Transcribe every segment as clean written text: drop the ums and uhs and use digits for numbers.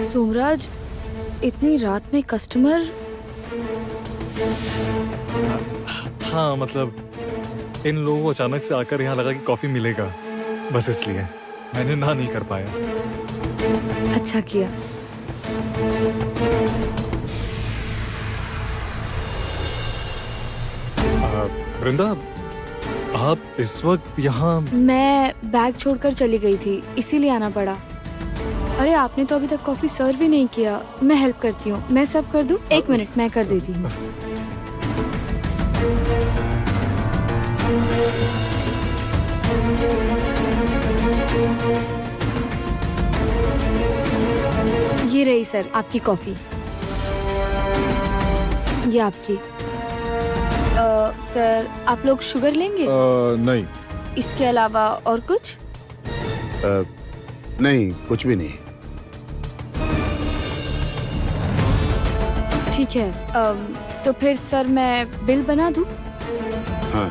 सोमराज, इतनी रात में कस्टमर? हाँ मतलब इन लोगों को अचानक से आकर यहाँ लगा कि कॉफी मिलेगा, बस इसलिए मैंने ना नहीं कर पाया। अच्छा किया। वृंदा, आप इस वक्त यहाँ? मैं बैग छोड़कर चली गई थी, इसीलिए आना पड़ा। अरे आपने तो अभी तक कॉफी सर्व भी नहीं किया। मैं हेल्प करती हूँ। मैं सर्व कर दूँ? 1 मिनट, मैं कर देती हूँ। ये रही सर आपकी कॉफी। ये आपकी। सर आप लोग शुगर लेंगे? नहीं। इसके अलावा और कुछ? नहीं, कुछ भी नहीं। ठीक है। तो फिर सर मैं बिल बना दूं? हाँ।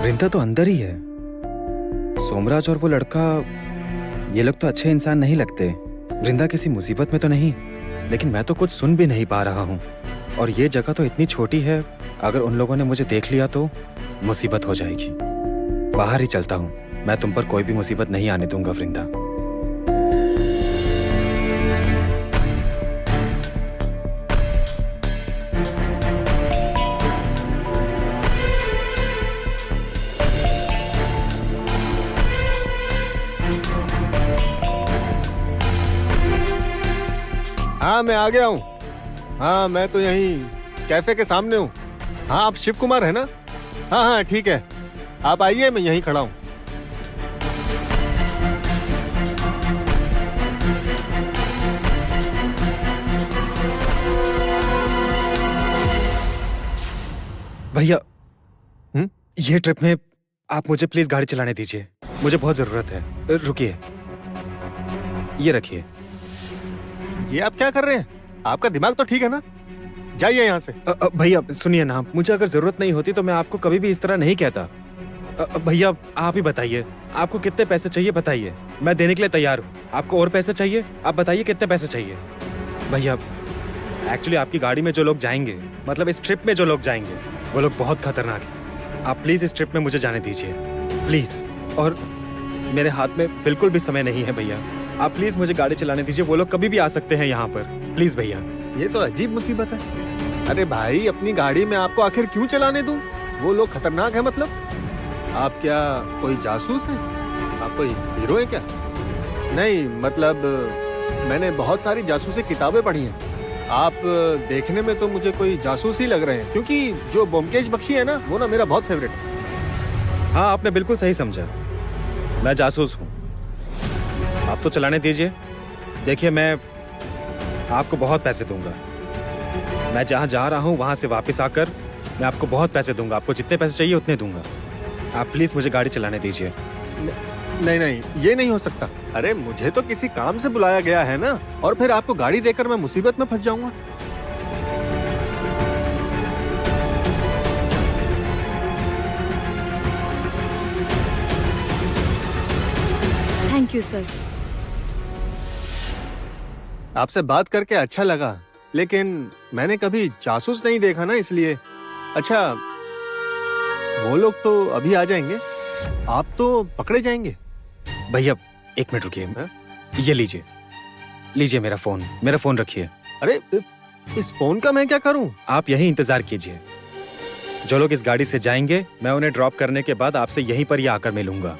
वृंदा तो अंदर ही है। सोमराज और वो लड़का, ये लोग तो अच्छे इंसान नहीं लगते। वृंदा किसी मुसीबत में तो नहीं, लेकिन मैं तो कुछ सुन भी नहीं पा रहा हूँ। और ये जगह तो इतनी छोटी है, अगर उन लोगों ने मुझे देख लिया तो मुसीबत हो जाएगी। बाहर ही चलता हूँ। मैं तुम पर कोई भी मुसीबत नहीं आने दूंगा वृंदा। हाँ, मैं आ गया हूँ। हाँ, मैं तो यहीं कैफे के सामने हूँ। हाँ, आप शिव कुमार है ना? हाँ हाँ, ठीक है, आप आइए, मैं यहीं खड़ा हूँ। भैया, ये ट्रिप में आप मुझे प्लीज गाड़ी चलाने दीजिए। मुझे बहुत जरूरत है। रुकिए, ये रखिए। ये आप क्या कर रहे हैं? आपका दिमाग तो ठीक है ना? जाइए यहाँ से। भैया सुनिए ना, मुझे अगर जरूरत नहीं होती तो मैं आपको कभी भी इस तरह नहीं कहता। भैया आप ही बताइए, आपको कितने पैसे चाहिए बताइए, मैं देने के लिए तैयार हूँ। आपको और पैसे चाहिए? आप बताइए कितने पैसे चाहिए। भैया एक्चुअली आपकी गाड़ी में जो लोग जाएंगे, मतलब इस ट्रिप में जो लोग जाएंगे, वो लोग बहुत खतरनाक है। आप प्लीज इस ट्रिप में मुझे जाने दीजिए प्लीज। और मेरे हाथ में बिल्कुल भी समय नहीं है भैया, आप प्लीज मुझे गाड़ी चलाने दीजिए। वो लोग कभी भी आ सकते हैं यहाँ पर, प्लीज भैया। ये तो अजीब मुसीबत है। अरे भाई, अपनी गाड़ी में आपको आखिर क्यों चलाने दूं? वो लोग खतरनाक है मतलब? आप क्या कोई जासूस हैं? आप कोई हीरो हैं क्या? नहीं मतलब मैंने बहुत सारी जासूसी किताबें पढ़ी हैं। आप देखने में तो मुझे कोई जासूस ही लग रहे हैं, क्योंकि जो ब्योमकेश बख्शी है ना, वो ना मेरा बहुत फेवरेट है। हाँ, आपने बिल्कुल सही समझा, मैं जासूस हूँ। आप तो चलाने दीजिए। देखिए, मैं आपको बहुत पैसे दूंगा। मैं जहाँ जा रहा हूँ वहाँ से वापस आकर मैं आपको बहुत पैसे दूंगा। आपको जितने पैसे चाहिए उतने दूंगा। आप प्लीज मुझे गाड़ी चलाने दीजिए। नहीं नहीं, ये नहीं हो सकता। अरे मुझे तो किसी काम से बुलाया गया है ना, और फिर आपको गाड़ी देकर मैं मुसीबत में फंस जाऊंगा। Thank you sir. आपसे बात करके अच्छा लगा, लेकिन मैंने कभी जासूस नहीं देखा ना, इसलिए। अच्छा, वो लोग तो अभी आ जाएंगे, आप तो पकड़े जाएंगे। भैया 1 मिनट रुकिए। ये लीजिए, लीजिए मेरा फोन रखिए। अरे इस फोन का मैं क्या करूं? आप यहीं इंतजार कीजिए। जो लोग इस गाड़ी से जाएंगे, मैं उन्हें ड्रॉप करने के बाद आपसे यहीं पर ही आकर मिलूंगा,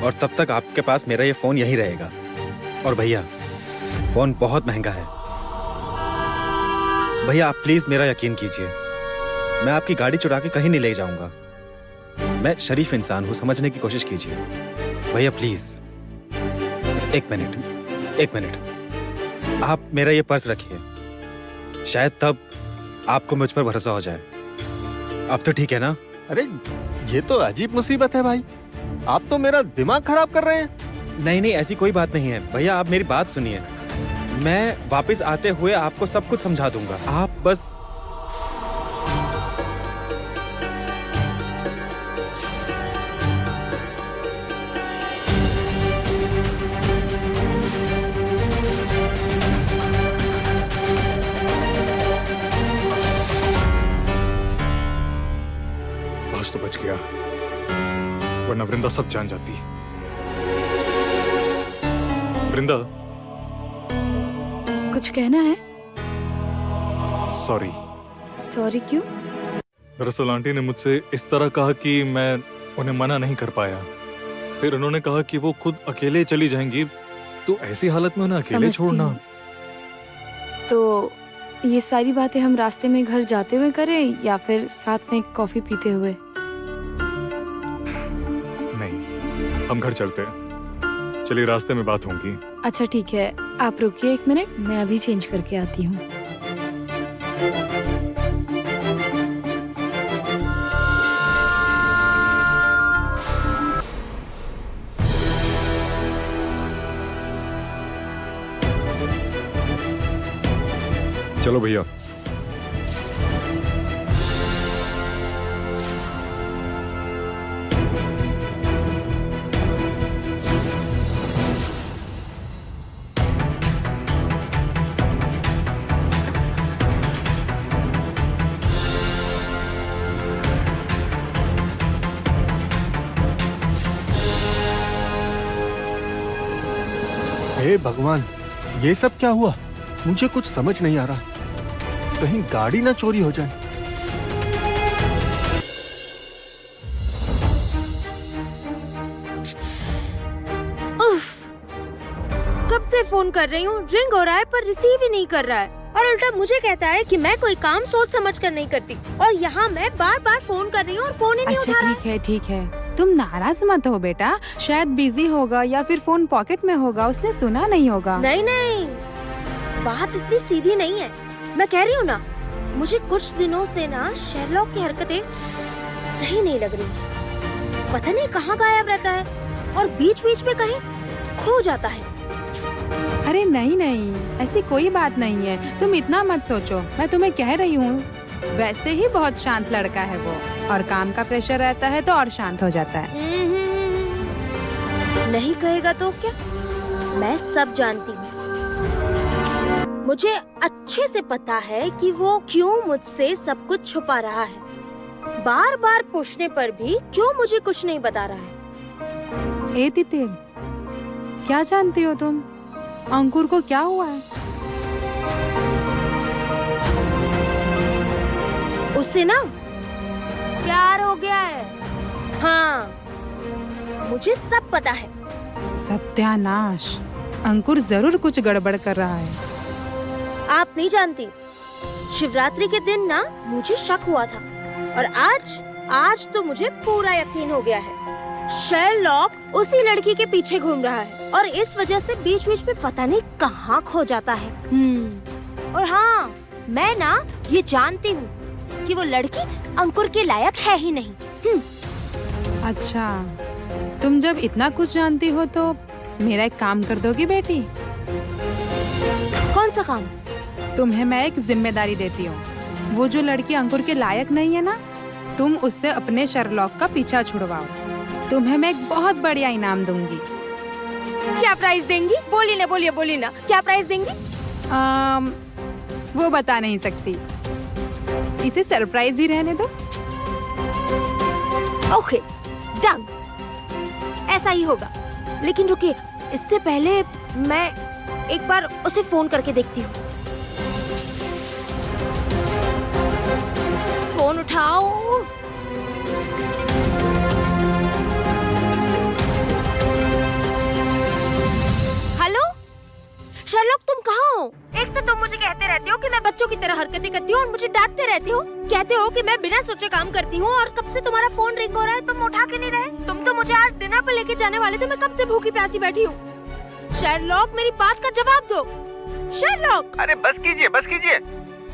और तब तक आपके पास मेरा ये फोन यहीं रहेगा। और भैया, फोन बहुत महंगा है। भैया आप प्लीज मेरा यकीन कीजिए, मैं आपकी गाड़ी चुरा के कहीं नहीं ले जाऊंगा। मैं शरीफ इंसान हूं, समझने की कोशिश कीजिए। भैया प्लीज 1 मिनट, आप मेरा ये पर्स रखिए, शायद तब आपको मुझ पर भरोसा हो जाए। अब तो ठीक है ना? अरे ये तो अजीब मुसीबत है भाई, आप तो मेरा दिमाग खराब कर रहे हैं। नहीं नहीं, ऐसी कोई बात नहीं है भैया, आप मेरी बात सुनिए। मैं वापस आते हुए आपको सब कुछ समझा दूंगा। आप बस आज तो बच गया, वरना वृंदा सब जान जाती। वृंदा, कुछ कहना है? सॉरी। सॉरी क्यों? दरअसल आंटी ने मुझसे इस तरह कहा कि मैं उन्हें मना नहीं कर पाया। फिर उन्होंने कहा कि वो खुद अकेले चली जाएंगी, तो ऐसी हालत में उन्हें अकेले समझती छोड़ना। हूँ। तो ये सारी बातें हम रास्ते में घर जाते हुए करें या फिर साथ में कॉफी पीते हुए? नहीं, हम घर चलते हैं। चलिए, रास्ते में बात होगी। अच्छा ठीक है, आप रुकिए 1 मिनट, मैं अभी चेंज करके आती हूँ। चलो भैया। हे भगवान, ये सब क्या हुआ? मुझे कुछ समझ नहीं आ रहा। कहीं गाड़ी ना चोरी हो जाए। कब से फोन कर रही हूँ, रिंग हो रहा है पर रिसीव ही नहीं कर रहा है, और उल्टा मुझे कहता है कि मैं कोई काम सोच समझ कर नहीं करती, और यहाँ मैं बार बार फोन कर रही हूँ और फोन ही नहीं अच्छा उठा रहा है। ठीक है, तुम नाराज मत हो बेटा, शायद बिजी होगा या फिर फोन पॉकेट में होगा, उसने सुना नहीं होगा। नहीं, बात इतनी सीधी नहीं है। मैं कह रही हूँ ना, मुझे कुछ दिनों से ना शेरलॉक की हरकतें सही नहीं लग रही। पता नहीं कहाँ गायब रहता है और बीच बीच में कहीं खो जाता है। अरे नहीं, ऐसी कोई बात नहीं है, तुम इतना मत सोचो। मैं तुम्हें कह रही हूँ, वैसे ही बहुत शांत लड़का है वो, और काम का प्रेशर रहता है तो और शांत हो जाता है। नहीं कहेगा तो क्या, मैं सब जानती हूँ। मुझे अच्छे से पता है कि वो क्यों मुझसे सब कुछ छुपा रहा है। बार बार पूछने पर भी क्यों मुझे कुछ नहीं बता रहा है। ए तितिल, क्या जानती हो तुम, अंकुर को क्या हुआ है? उससे ना प्यार हो गया है। हाँ, मुझे सब पता है। सत्यानाश, अंकुर जरूर कुछ गड़बड़ कर रहा है। आप नहीं जानती, शिवरात्रि के दिन ना मुझे शक हुआ था, और आज तो मुझे पूरा यकीन हो गया है। शेरलॉक उसी लड़की के पीछे घूम रहा है, और इस वजह से बीच बीच में पता नहीं कहाँ खो जाता है। और हाँ, मैं ना ये जानती हूँ कि वो लड़की अंकुर के लायक है ही नहीं। अच्छा, तुम जब इतना कुछ जानती हो तो मेरा एक काम कर दोगी बेटी? कौन सा काम? तुम्हें मैं एक जिम्मेदारी देती हूँ। वो जो लड़की अंकुर के लायक नहीं है ना, तुम उससे अपने शेरलॉक का पीछा छुड़वाओ। तुम्हें मैं एक बहुत बढ़िया इनाम दूंगी। क्या प्राइस देंगी? बोली ना, क्या प्राइस देंगी? वो बता नहीं सकती, इसे सरप्राइज ही रहने दो। ओके, डन, ऐसा ही होगा। लेकिन रुकिए, इससे पहले मैं एक बार उसे फोन करके देखती हूँ। फोन उठाओ। हेलो शेरलॉक, तुम कहाँ हो? एक तो तुम मुझे कहते रहते हो कि मैं बच्चों की तरह हरकतें करती हूँ और मुझे डांटते रहते हो। कहते हो कि मैं बिना सोचे काम करती हूँ, और कब से तुम्हारा फोन रिंग हो रहा है, तुम उठा के नहीं रहे। तुम तो मुझे आज डिनर पर लेके जाने वाले थे, मैं कब से भूखी प्यासी बैठी हूँ। शेरलॉक, मेरी बात का जवाब दो। शेरलॉक! अरे बस कीजिए।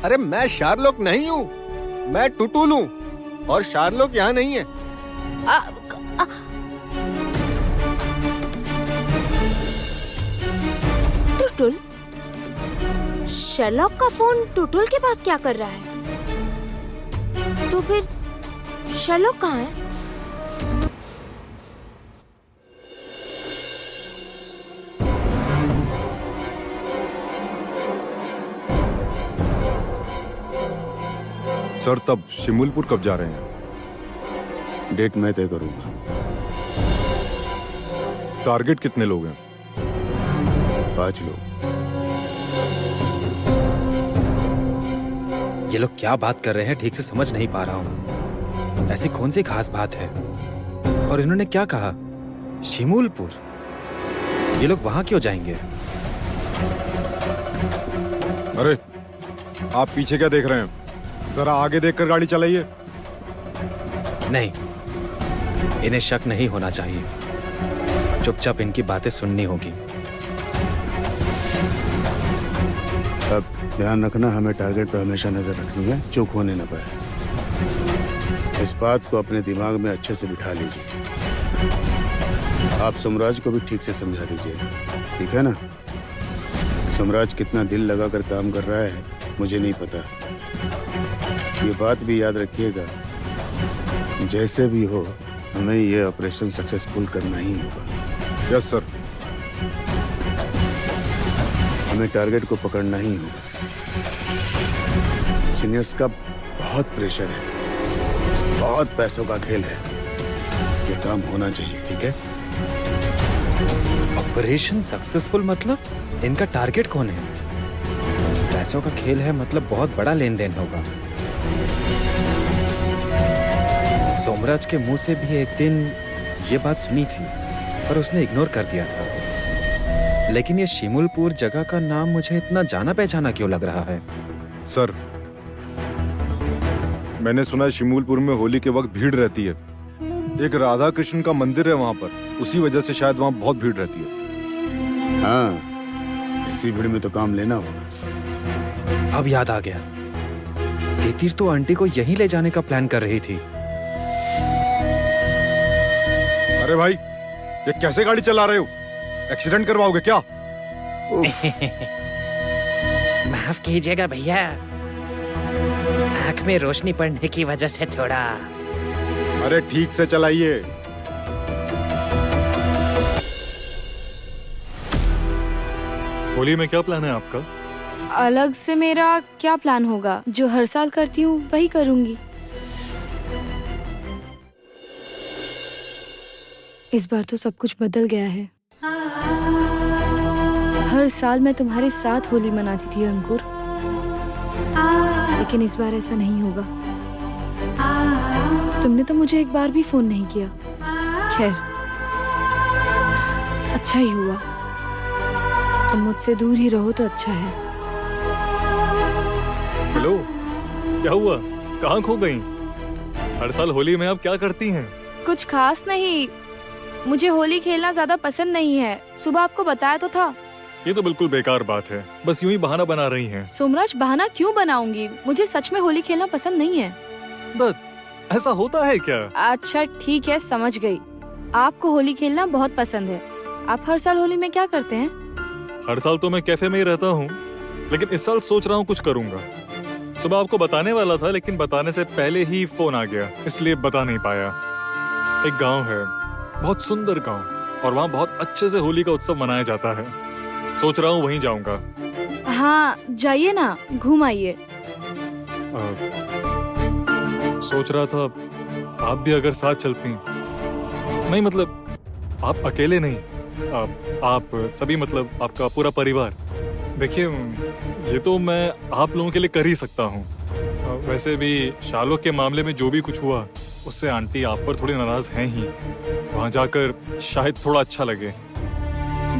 अरे मैं शार्लॉक नहीं हूँ, मैं टुटुल हूँ, और शार्लॉक यहाँ नहीं है। टुटुल? शेरलॉक का फोन टुटुल के पास क्या कर रहा है? तो फिर शेरलॉक कहाँ है? सर, तब शिमुलपुर कब जा रहे हैं? डेट मैं तय करूंगा। टारगेट कितने लोग हैं? 5 लोग। ये लोग क्या बात कर रहे हैं ठीक से समझ नहीं पा रहा हूँ। ऐसी कौन सी खास बात है? और इन्होंने क्या कहा? शिमूलपुर? ये लोग वहां क्यों जाएंगे? अरे आप पीछे क्या देख रहे हैं? जरा आगे देखकर गाड़ी चलाइए। नहीं, इन्हें शक नहीं होना चाहिए। चुपचाप इनकी बातें सुननी होगी। अब ध्यान रखना, हमें टारगेट पे हमेशा नजर रखनी है, चूक होने न पाए। इस बात को अपने दिमाग में अच्छे से बिठा लीजिए। आप सोमराज को भी ठीक से समझा दीजिए, ठीक है ना? सोमराज कितना दिल लगाकर काम कर रहा है मुझे नहीं पता। ये बात भी याद रखिएगा, जैसे भी हो हमें ये ऑपरेशन सक्सेसफुल करना ही होगा। Yes sir. हमें टारगेट को पकड़ना ही होगा। सीनियर्स का बहुत प्रेशर है, बहुत पैसों का खेल है। ये काम होना चाहिए, ठीक है? ऑपरेशन सक्सेसफुल मतलब इनका टारगेट कौन है? पैसों का खेल है मतलब बहुत बड़ा लेन देन होगा। सोमराज के मुंह से भी एक दिन ये बात सुनी थी, पर उसने इग्नोर कर दिया था। लेकिन ये शिमूलपुर जगह का नाम मुझे इतना जाना पहचाना क्यों लग रहा है? सर, मैंने सुना है शिमूलपुर में होली के वक्त भीड़ रहती है। एक राधा कृष्ण का मंदिर है वहाँ पर, उसी वजह से शायद वहाँ बहुत भीड़ रहती है। हाँ, इसी भीड़ में तो काम लेना होगा। अब याद आ गया, तीतीर तो आंटी को यहीं ले जाने का प्लान कर रही थी। अरे भाई, ये कैसे गाड़ी चला रहे हो? एक्सीडेंट करवाओगे क्या? माफ कीजिएगा भैया, आंख में रोशनी पड़ने की वजह से थोड़ा। अरे ठीक से चलाइए। होली में क्या प्लान है आपका? अलग से मेरा क्या प्लान होगा? जो हर साल करती हूँ वही करूँगी। इस बार तो सब कुछ बदल गया है। हर साल मैं तुम्हारे साथ होली मनाती थी अंकुर, लेकिन इस बार ऐसा नहीं होगा। तुमने तो मुझे एक बार भी फोन नहीं किया। खैर, अच्छा ही हुआ। तुम मुझसे दूर ही रहो तो अच्छा है। हेलो, क्या हुआ? कहाँ खो गई? हर साल होली में आप क्या करती हैं? कुछ खास नहीं, मुझे होली खेलना ज्यादा पसंद नहीं है। सुबह आपको बताया तो था। ये तो बिल्कुल बेकार बात है, बस यूं ही बहाना बना रही हैं। सोमराज, बहाना क्यों बनाऊंगी? मुझे सच में होली खेलना पसंद नहीं है। बस ऐसा होता है क्या? अच्छा ठीक है, समझ गई। आपको होली खेलना बहुत पसंद है। आप हर साल होली में क्या करते हैं? हर साल तो मैं कैफे में ही रहता हूँ, लेकिन इस साल सोच रहा हूँ कुछ करूँगा। सुबह आपको बताने वाला था, लेकिन बताने से पहले ही फोन आ गया, इसलिए बता नहीं पाया। एक गांव है, बहुत सुंदर गांव, और वहाँ बहुत अच्छे से होली का उत्सव मनाया जाता है। सोच रहा हूँ वहीं जाऊंगा। हाँ जाइए ना, घूम आइए। सोच रहा था आप भी अगर साथ चलती। नहीं मतलब आप अकेले नहीं, आप सभी, मतलब आपका पूरा परिवार। देखिए, ये तो मैं आप लोगों के लिए कर ही सकता हूँ। वैसे भी शालों के मामले में जो भी कुछ हुआ, उससे आंटी आप पर थोड़ी नाराज हैं ही। वहाँ जाकर शायद थोड़ा अच्छा लगे।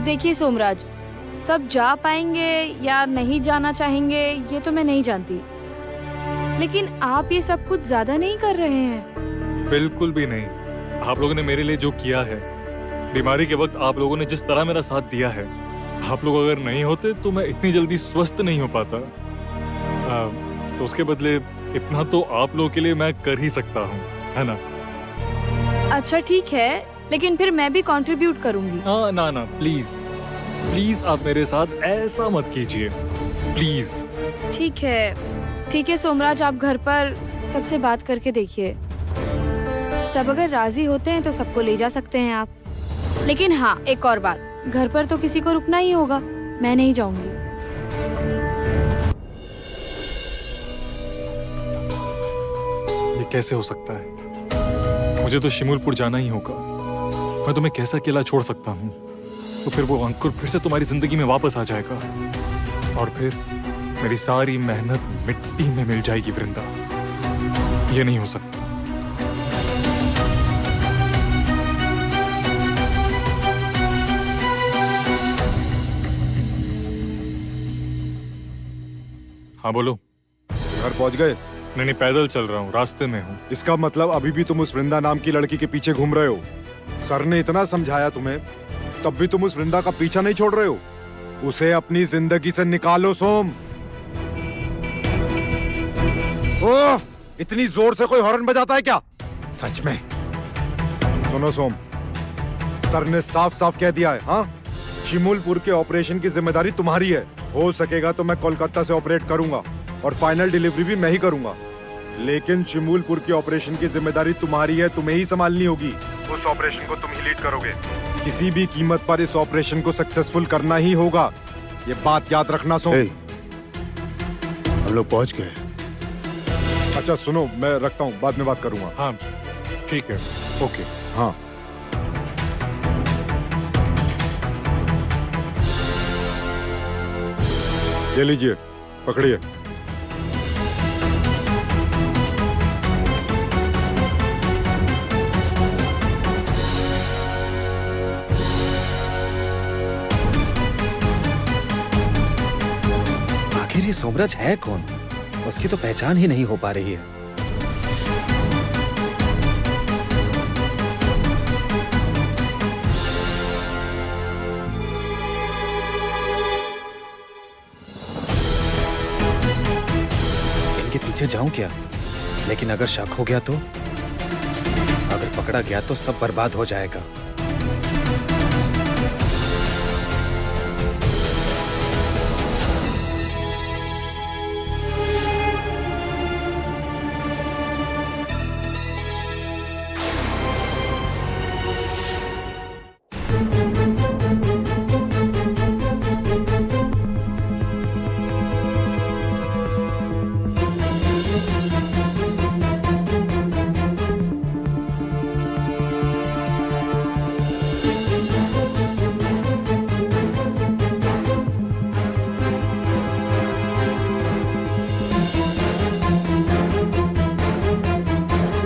देखिए सोमराज, सब जा पाएंगे या नहीं जाना चाहेंगे ये तो मैं नहीं जानती, लेकिन आप ये सब कुछ ज्यादा नहीं कर रहे हैं। बिल्कुल भी नहीं। आप लोगों ने मेरे लिए जो किया है, बीमारी के वक्त आप लोगों ने जिस तरह मेरा साथ दिया है, आप लोग अगर नहीं होते तो मैं इतनी जल्दी स्वस्थ नहीं हो पाता। तो उसके बदले इतना तो आप लोगों के लिए मैं कर ही सकता हूँ, है ना? अच्छा ठीक है, लेकिन फिर मैं भी कंट्रीब्यूट करूंगी। हाँ, ना ना, प्लीज प्लीज आप मेरे साथ ऐसा मत कीजिए, प्लीज। ठीक है सोमराज, आप घर पर सबसे बात करके देखिए। सब अगर राजी होते हैं तो सबको ले जा सकते हैं आप। लेकिन हाँ, एक और बात, घर पर तो किसी को रुकना ही होगा, मैं नहीं जाऊंगी। ये कैसे हो सकता है? मुझे तो शिमूलपुर जाना ही होगा। मैं तुम्हें कैसा अकेला छोड़ सकता हूँ? तो फिर वो अंकुर फिर से तुम्हारी जिंदगी में वापस आ जाएगा और फिर मेरी सारी मेहनत मिट्टी में मिल जाएगी। वृंदा, ये नहीं हो सकता। हाँ बोलो। घर पहुंच गए? नहीं, पैदल चल रहा हूँ, रास्ते में हूँ। इसका मतलब अभी भी तुम उस वृंदा नाम की लड़की के पीछे घूम रहे हो? सर ने इतना समझाया तुम्हें, तब भी तुम उस वृंदा का पीछा नहीं छोड़ रहे हो? उसे अपनी जिंदगी से निकालो सोम। ओफ! इतनी जोर से कोई हॉर्न बजाता है क्या? सच में। सुनो सोम, सर ने साफ साफ कह दिया है, हाँ, शिमूलपुर के ऑपरेशन की जिम्मेदारी तुम्हारी है। हो सकेगा तो मैं कोलकाता से ऑपरेट करूंगा और फाइनल डिलीवरी भी मैं ही करूंगा, लेकिन शिमूलपुर के ऑपरेशन की जिम्मेदारी तुम्हारी है, तुम्हें ही संभालनी होगी। उस ऑपरेशन को तुम ही लीड करोगे। किसी भी कीमत पर इस ऑपरेशन को सक्सेसफुल करना ही होगा, ये बात याद रखना सोम। हम लोग पहुंच गए। अच्छा सुनो, मैं रखता हूँ, बाद में बात करूंगा। हाँ ठीक है, ओके। हाँ ये लीजिए, पकड़िए। आखिर ये सोमराज है कौन? उसकी तो पहचान ही नहीं हो पा रही है। इनके पीछे जाऊं क्या? लेकिन अगर शक हो गया तो? अगर पकड़ा गया तो सब बर्बाद हो जाएगा।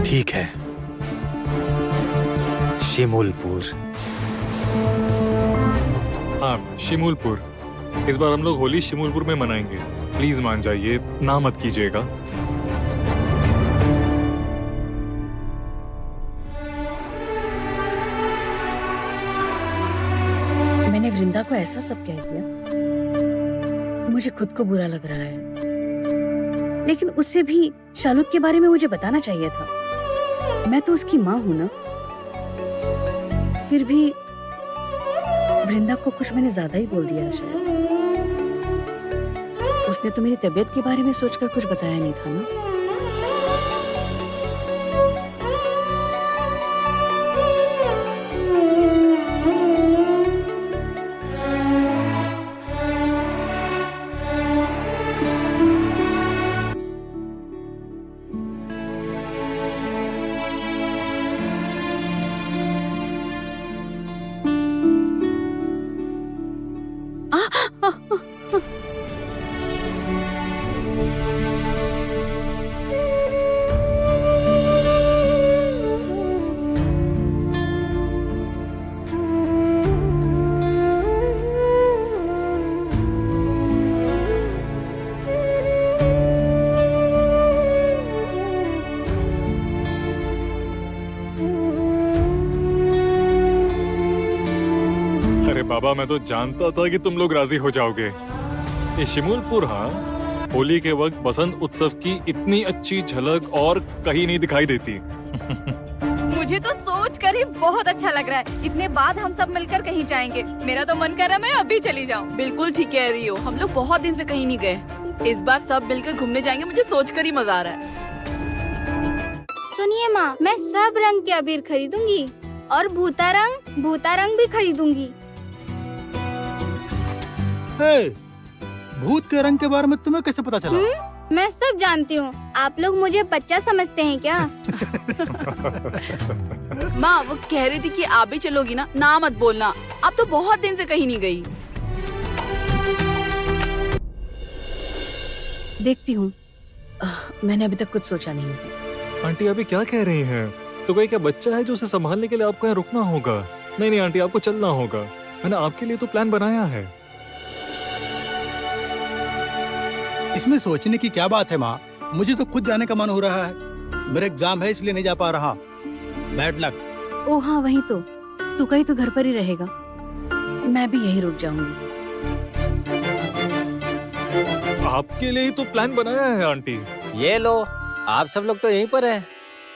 ठीक है, शिमूलपुर। हाँ शिमूलपुर। इस बार हम लोग होली शिमूलपुर में मनाएंगे। प्लीज मान जाइए, ना मत कीजिएगा। मैंने वृंदा को ऐसा सब कह दिया, मुझे खुद को बुरा लग रहा है। लेकिन उससे भी शालुक के बारे में मुझे बताना चाहिए था। मैं तो उसकी माँ हूं ना। फिर भी वृंदा को कुछ मैंने ज्यादा ही बोल दिया शायद। उसने तो मेरी तबीयत के बारे में सोचकर कुछ बताया नहीं था ना। बाबा, मैं तो जानता था कि तुम लोग राजी हो जाओगे। ये शिमूलपुर, हाँ, होली के वक्त बसंत उत्सव की इतनी अच्छी झलक और कहीं नहीं दिखाई देती। मुझे तो सोच कर ही बहुत अच्छा लग रहा है। इतने बाद हम सब मिलकर कहीं जाएंगे। मेरा तो मन कर रहा है मैं अभी चली जाऊँ। बिल्कुल ठीक कह रही हो, हम लोग बहुत दिन से कहीं नहीं गए। इस बार सब मिलकर घूमने जाएंगे। मुझे सोचकर ही मजा आ रहा है। सुनिए माँ, मैं सब रंग के अबीर खरीदूंगी और भूता रंग भी खरीदूंगी। भूत के रंग के बारे में तुम्हें कैसे पता चला? मैं सब जानती हूँ। आप लोग मुझे बच्चा समझते हैं क्या? माँ वो कह रही थी कि आप भी चलोगी ना, ना मत बोलना, आप तो बहुत दिन से कहीं नहीं गई। देखती हूँ। मैंने अभी तक कुछ सोचा नहीं है। आंटी अभी क्या कह रही हैं? तो कोई क्या बच्चा है जो उसे संभालने के लिए आपको यहाँ रुकना होगा? नहीं नहीं आंटी, आपको चलना होगा। मैंने आपके लिए तो प्लान बनाया है। इसमें सोचने की क्या बात है माँ? मुझे तो खुद जाने का मन हो रहा है। मेरा एग्जाम है इसलिए नहीं जा पा रहा। Bad luck. ओ हाँ, वही तो। तू कहीं तो घर पर ही रहेगा। मैं भी यही रुक जाऊंगी। आपके लिए ही तो प्लान बनाया है आंटी। ये लो, आप सब लोग तो यहीं पर है,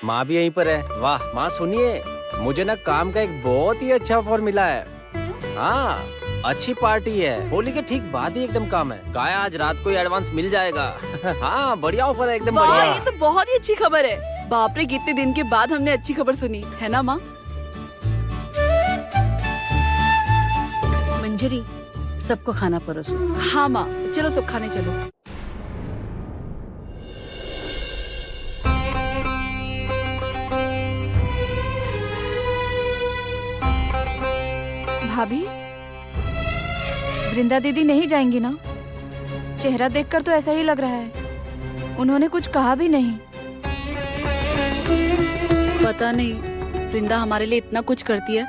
माँ भी यहीं पर है। वाह माँ सुनिए, मुझे ना काम का एक बहुत ही अच्छा ऑफर मिला है। हाँ, अच्छी पार्टी है, होली के ठीक बाद ही एकदम काम है। काय आज रात को ही एडवांस मिल जाएगा। हाँ बढ़िया ऑफर है, एकदम वाह, बढ़िया। ये तो बहुत ही अच्छी खबर है। बाप रे, कितने दिन के बाद हमने अच्छी खबर सुनी है ना माँ? मंजरी, सबको खाना परोसो। हाँ माँ, चलो सब खाने चलो। भाभी, वृंदा दीदी नहीं जाएंगी ना? चेहरा देखकर तो ऐसा ही लग रहा है। उन्होंने कुछ कहा भी नहीं। पता नहीं, वृंदा हमारे लिए इतना कुछ करती है,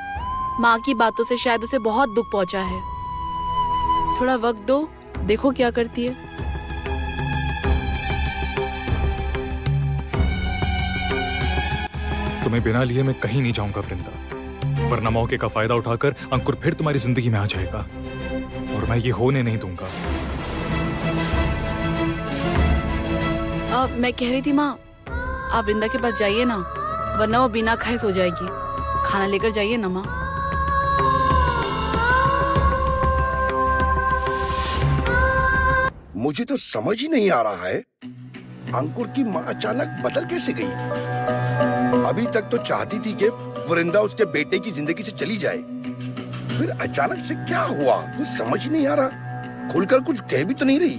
माँ की बातों से शायद उसे बहुत दुख पहुंचा है। थोड़ा वक्त दो, देखो क्या करती है। तुम्हें बिना लिए मैं कहीं नहीं जाऊंगा वृंदा, वरना मौके का फायदा उठाकर अंकुर फिर तुम्हारी जिंदगी में आ जाएगा और मैं ये होने नहीं दूंगा। मैं कह रही थी माँ, आप वृंदा के पास जाइए ना, वरना वो बिना खाए सो जाएगी। खाना लेकर जाइए ना माँ। मुझे तो समझ ही नहीं आ रहा है, अंकुर की माँ अचानक बदल कैसे गई? अभी तक तो चाहती थी कि वृंदा उसके बेटे की जिंदगी से चली जाए, फिर अचानक से क्या हुआ कुछ समझ ही नहीं आ रहा। खुलकर कुछ कह भी तो नहीं रही।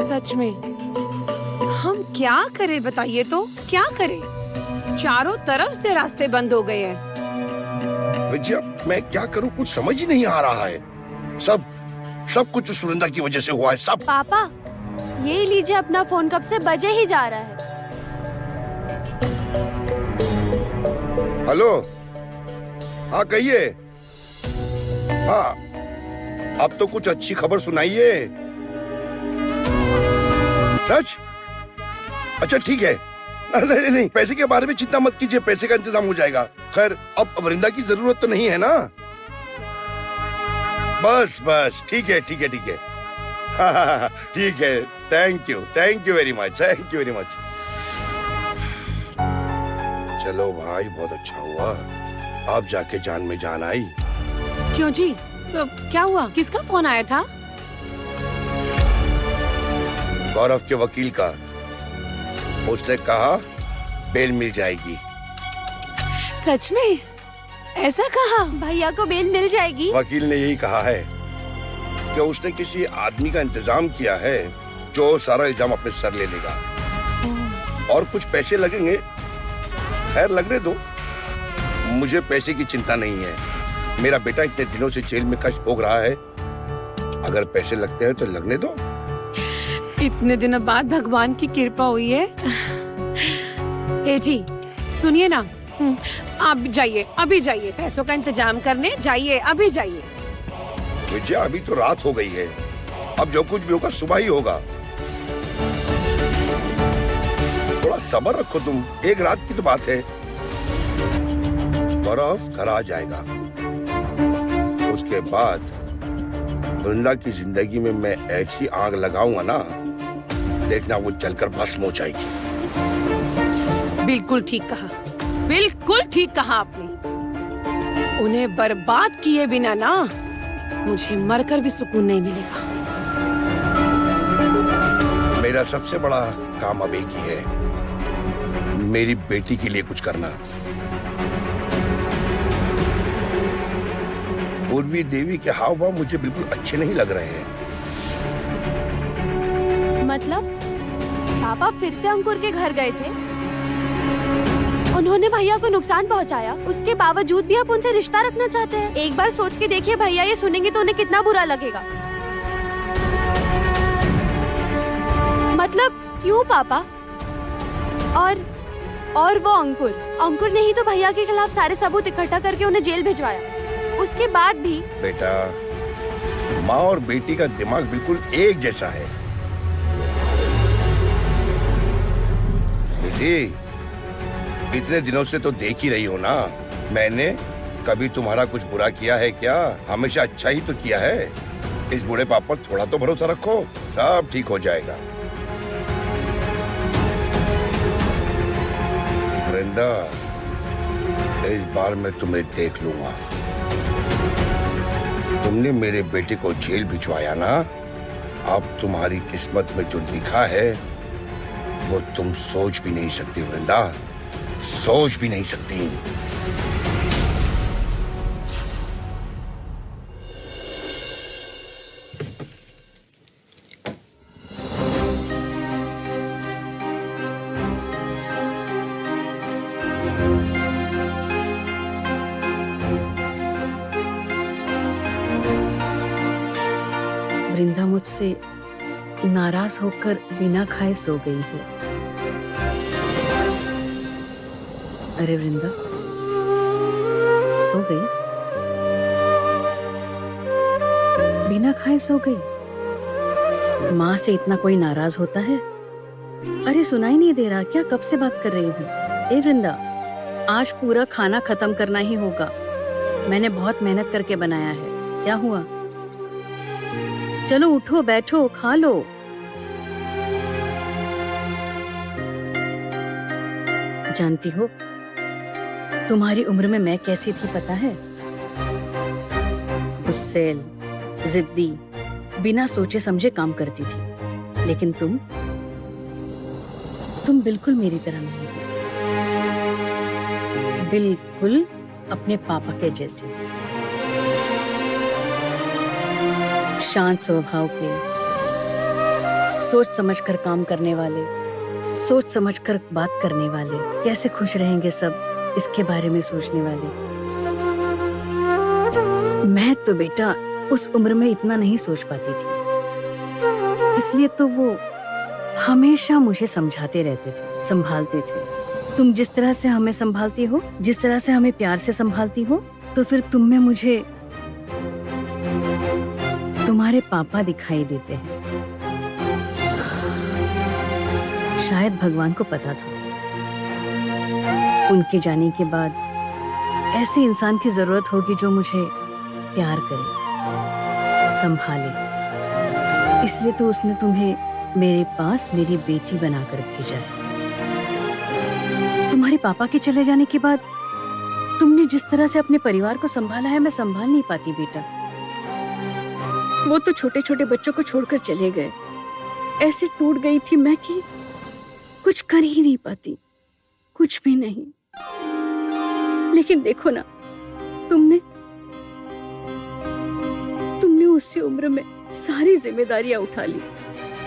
सच में हम क्या करें, बताइए तो क्या करें? चारों तरफ से रास्ते बंद हो गए हैं। विजया, मैं क्या करूं कुछ समझ ही नहीं आ रहा है। सब कुछ उस वृंदा की वजह से हुआ है, सब। पापा, ये लीजिए अपना फोन, कब से बजे ही जा रहा है। हेलो, हाँ कहिए। हाँ, अब तो कुछ अच्छी खबर सुनाइए। सच? अच्छा ठीक है। नहीं नहीं, पैसे के बारे में चिंता मत कीजिए, पैसे का इंतजाम हो जाएगा। खैर, अब वृंदा की जरूरत तो नहीं है ना? बस ठीक है। हाँ, ठीक है। Thank you very much, thank you very much. चलो भाई, बहुत अच्छा हुआ, अब जाके जान में जान आई। क्यों जी, क्या हुआ? किसका फोन आया था? गौरव के वकील का। उसने कहा बेल मिल जाएगी। सच में? ऐसा कहा? भैया को बेल मिल जाएगी? वकील ने यही कहा है कि उसने किसी आदमी का इंतजाम किया है जो सारा इल्जाम अपने सर ले लेगा, और कुछ पैसे लगेंगे। खैर लगने दो, मुझे पैसे की चिंता नहीं है। मेरा बेटा इतने दिनों से जेल में कष्ट भोग रहा है, अगर पैसे लगते हैं तो लगने दो। इतने दिनों बाद भगवान की कृपा हुई है। ए जी सुनिए ना, आप जाइए, अभी जाइए, पैसों का इंतजाम करने जाइए, अभी जाइए। विजया, अभी तो रात हो गई है, अब जो कुछ भी होगा सुबह ही होगा। थोड़ा सब्र रखो तुम, एक रात की तो बात है। गौरव घर आ जाएगा, उसके बाद वृंदा की जिंदगी में मैं ऐसी आग लगाऊंगा ना, देखना वो जलकर भस्म हो जाएगी। बिल्कुल ठीक कहा, बिल्कुल ठीक कहा आपने। उन्हें बर्बाद किए बिना ना मुझे मरकर भी सुकून नहीं मिलेगा। मेरा सबसे बड़ा काम अब एक ही है, मेरी बेटी के लिए कुछ करना। पूर्वी देवी के हाव भाव मुझे बिल्कुल अच्छे नहीं लग रहे हैं। मतलब पापा फिर से अंकुर के घर गए थे? उन्होंने भैया को नुकसान पहुंचाया, उसके बावजूद भी आप उनसे रिश्ता रखना चाहते हैं? एक बार सोच के देखिए, भैया ये सुनेंगे तो उन्हें कितना बुरा लगेगा। मतलब क्यों पापा? और वो अंकुर ने ही तो भैया के खिलाफ सारे सबूत इकट्ठा करके उन्हें जेल भिजवाया। उसके बाद भी बेटा, माँ और बेटी का दिमाग बिल्कुल एक जैसा है। बेटी, इतने दिनों से तो देख ही रही हो ना, मैंने कभी तुम्हारा कुछ बुरा किया है क्या? हमेशा अच्छा ही तो किया है। इस बूढ़े पाप पर थोड़ा तो भरोसा रखो, सब ठीक हो जाएगा। वृंदा, इस बार मैं तुम्हें देख लूंगा। तुमने मेरे बेटे को जेल भिजवाया ना, अब तुम्हारी किस्मत में जो लिखा है वो तुम सोच भी नहीं सकती वृंदा, सोच भी नहीं सकती। वृंदा मुझसे नाराज होकर बिना खाए सो गई है। अरे वृंदा, सो गई? बिना खाए सो गई? माँ से इतना कोई नाराज होता है? अरे सुनाई नहीं दे रहा क्या? कब से बात कर रही हूँ। ए वृंदा, आज पूरा खाना खत्म करना ही होगा। मैंने बहुत मेहनत करके बनाया है। क्या हुआ? चलो उठो, बैठो, खा लो। जानती हो तुम्हारी उम्र में मैं कैसी थी पता है? गुस्सैल, जिद्दी, बिना सोचे समझे काम करती थी। लेकिन तुम बिल्कुल मेरी तरह नहीं हो। बिल्कुल अपने पापा के जैसी। शांत स्वभाव के, सोच समझकर काम करने वाले, सोच समझकर बात करने वाले, कैसे खुश रहेंगे सब इसके बारे में सोचने वाले। मैं तो बेटा उस उम्र में इतना नहीं सोच पाती थी, इसलिए तो वो हमेशा मुझे समझाते रहते थे, संभालते थे। तुम जिस तरह से हमें संभालती हो, जिस तरह से हमें प्यार से संभालती हो, तो फिर तुम में मुझे तुम्हारे पापा दिखाई देते हैं। शायद भगवान को पता था उनके जाने के बाद ऐसे इंसान की जरूरत होगी जो मुझे प्यार करे, संभाले। इसलिए तो उसने तुम्हें मेरे पास मेरी बेटी बनाकर भेजा है। तुम्हारे पापा के चले जाने के बाद तुमने जिस तरह से अपने परिवार को संभाला है, मैं संभाल नहीं पाती बेटा। वो तो छोटे छोटे बच्चों को छोड़कर चले गए। ऐसे टूट गई थी मैं कि कुछ कर ही नहीं पाती, कुछ भी नहीं। लेकिन देखो ना, तुमने उसी उम्र में सारी जिम्मेदारियां उठा ली,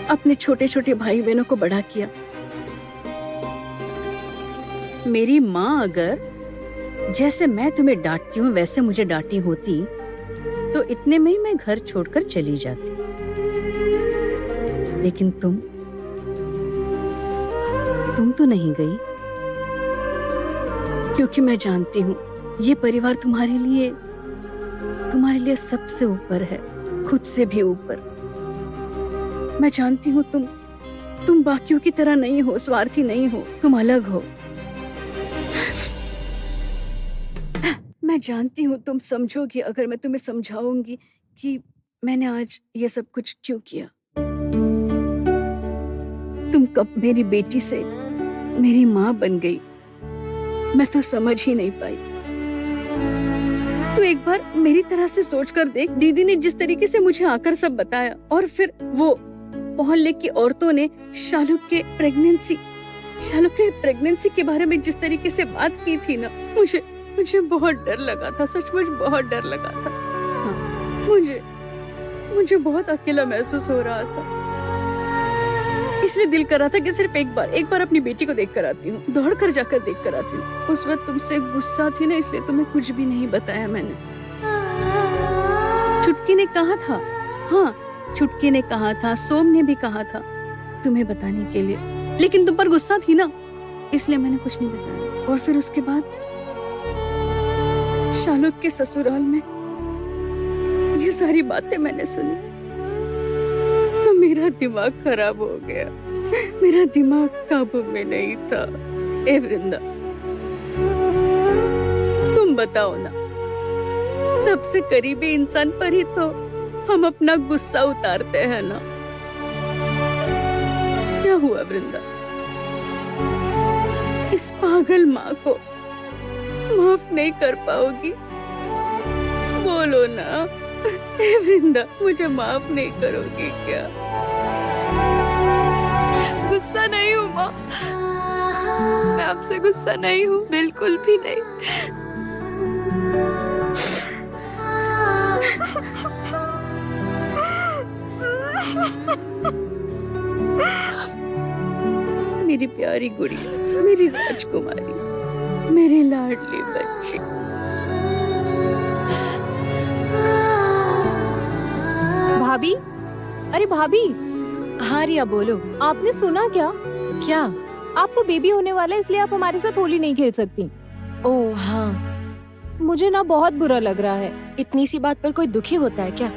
अपने छोटे छोटे भाई बहनों को बड़ा किया। मेरी माँ अगर जैसे मैं तुम्हें डांटती हूँ वैसे मुझे डांटी होती तो इतने में ही मैं घर छोड़कर चली जाती। लेकिन तुम तो नहीं गई, क्योंकि मैं जानती हूँ ये परिवार तुम्हारे लिए सबसे ऊपर है, खुद से भी ऊपर। मैं जानती हूँ तुम बाकियों की तरह नहीं हो, स्वार्थी नहीं हो, तुम अलग हो। मैं जानती हूँ तुम समझोगी अगर मैं तुम्हें समझाऊंगी कि मैंने आज ये सब कुछ क्यों किया। तुम कब मेरी बेटी से मेरी माँ बन गई, मैं तो समझ ही नहीं पाई। तो एक बार मेरी तरह से सोचकर देख, दीदी ने जिस तरीके से मुझे आकर सब बताया, और फिर वो मोहल्ले की औरतों ने शालू के प्रेगनेंसी के बारे में जिस तरीके से बात की थी ना, मुझे बहुत डर लगा था, सचमुच बहुत डर लगा था। हाँ, मुझे बहुत अकेला महसूस हो रहा था। इसलिए दिल कर रहा था कि सिर्फ एक बार अपनी बेटी को देख कर आती हूँ, दौड़ कर जाकर देख कर आती हूँ। उस वक्त तुमसे गुस्सा थी ना, इसलिए तुम्हें कुछ भी नहीं बताया मैंने। छुटकी ने कहा था, हाँ छुटकी ने कहा था, सोम ने भी कहा था तुम्हें बताने के लिए, लेकिन तुम पर गुस्सा थी ना, इसलिए मैंने कुछ नहीं बताया। और फिर उसके बाद शालुक के ससुराल में ये सारी बातें मैंने सुनी तो मेरा दिमाग खराब हो गया। मेरा दिमाग काबू में नहीं था। ए वृंदा, तुम बताओ ना, सबसे करीबी इंसान पर ही तो हम अपना गुस्सा उतारते हैं ना। क्या हुआ वृंदा? इस पागल माँ को माफ नहीं कर पाओगी? बोलो ना ए वृंदा, मुझे माफ नहीं करोगी क्या? गुस्सा नहीं हूँ माँ, मैं आपसे गुस्सा नहीं हूँ, बिल्कुल भी नहीं। मेरी प्यारी गुड़िया, मेरी राजकुमारी, मेरी लाडली बच्ची। भाभी, अरे भाभी। हाँ रिया बोलो। आपने सुना क्या? क्या? आपको बेबी होने वाला है, इसलिए आप हमारे साथ होली नहीं खेल सकती। ओह हाँ, मुझे ना बहुत बुरा लग रहा है। इतनी सी बात पर कोई दुखी होता है क्या?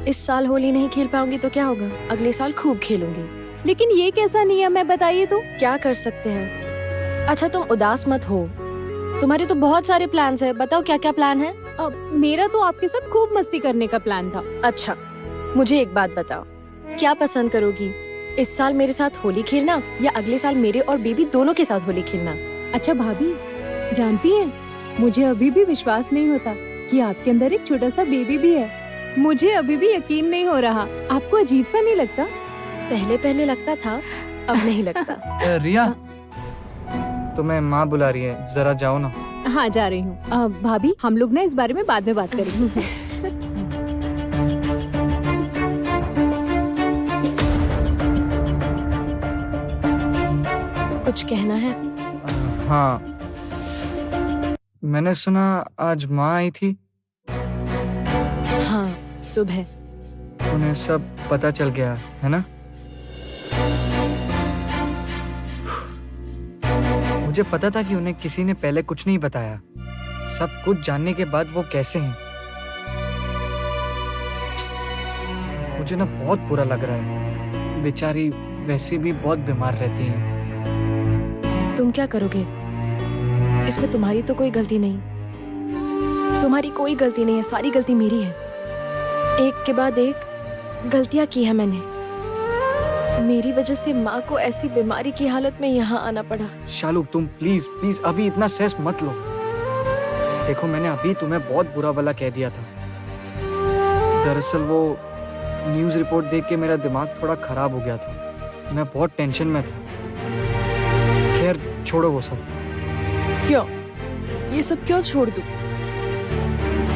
इस साल होली नहीं खेल पाऊंगी तो क्या होगा, अगले साल खूब खेलूंगी। लेकिन ये कैसा नियम है, बताइए तो। क्या कर सकते हैं। अच्छा तुम उदास मत हो, तुम्हारे तो बहुत सारे प्लान्स है, बताओ क्या क्या प्लान है? मेरा तो आपके साथ खूब मस्ती करने का प्लान था। अच्छा मुझे एक बात बताओ, क्या पसंद करोगी, इस साल मेरे साथ होली खेलना या अगले साल मेरे और बेबी दोनों के साथ होली खेलना? अच्छा भाभी, जानती हैं, मुझे अभी भी विश्वास नहीं होता कि आपके अंदर एक छोटा सा बेबी भी है। मुझे अभी भी यकीन नहीं हो रहा। आपको अजीब सा नहीं लगता? पहले पहले लगता था, अब नहीं लगता। रिया, तुम्हें माँ बुला रही है, जरा जाओ ना। हाँ जा रही हूँ। भाभी, हम लोग ना इस बारे में बाद में बात करेंगे। कुछ कहना है? हाँ, मैंने सुना आज माँ आई थी। हाँ, सुबह। उन्हें सब पता चल गया है ना? मुझे पता था कि उन्हें किसी ने पहले कुछ नहीं बताया। सब कुछ जानने के बाद वो कैसे हैं? मुझे ना बहुत बुरा लग रहा है। बेचारी वैसे भी बहुत बीमार रहती हैं। तुम क्या करोगे? इसमें तुम्हारी तो कोई गलती नहीं। तुम्हारी कोई गलती नहीं है, सारी गलती मेरी है। एक के बाद एक गलतियां की है मैंने। मेरी वजह से माँ को ऐसी बीमारी की हालत में यहाँ आना पड़ा। शालू, तुम प्लीज प्लीज अभी इतना स्ट्रेस मत लो। देखो, मैंने अभी तुम्हें बहुत बुरा भला कह दिया था। दरअसल वो न्यूज़ रिपोर्ट देख के मेरा दिमाग थोड़ा खराब हो गया था। मैं बहुत टेंशन में था। खैर छोड़ो वो सब। क्यों? ये सब क्यों छोड़ दूं?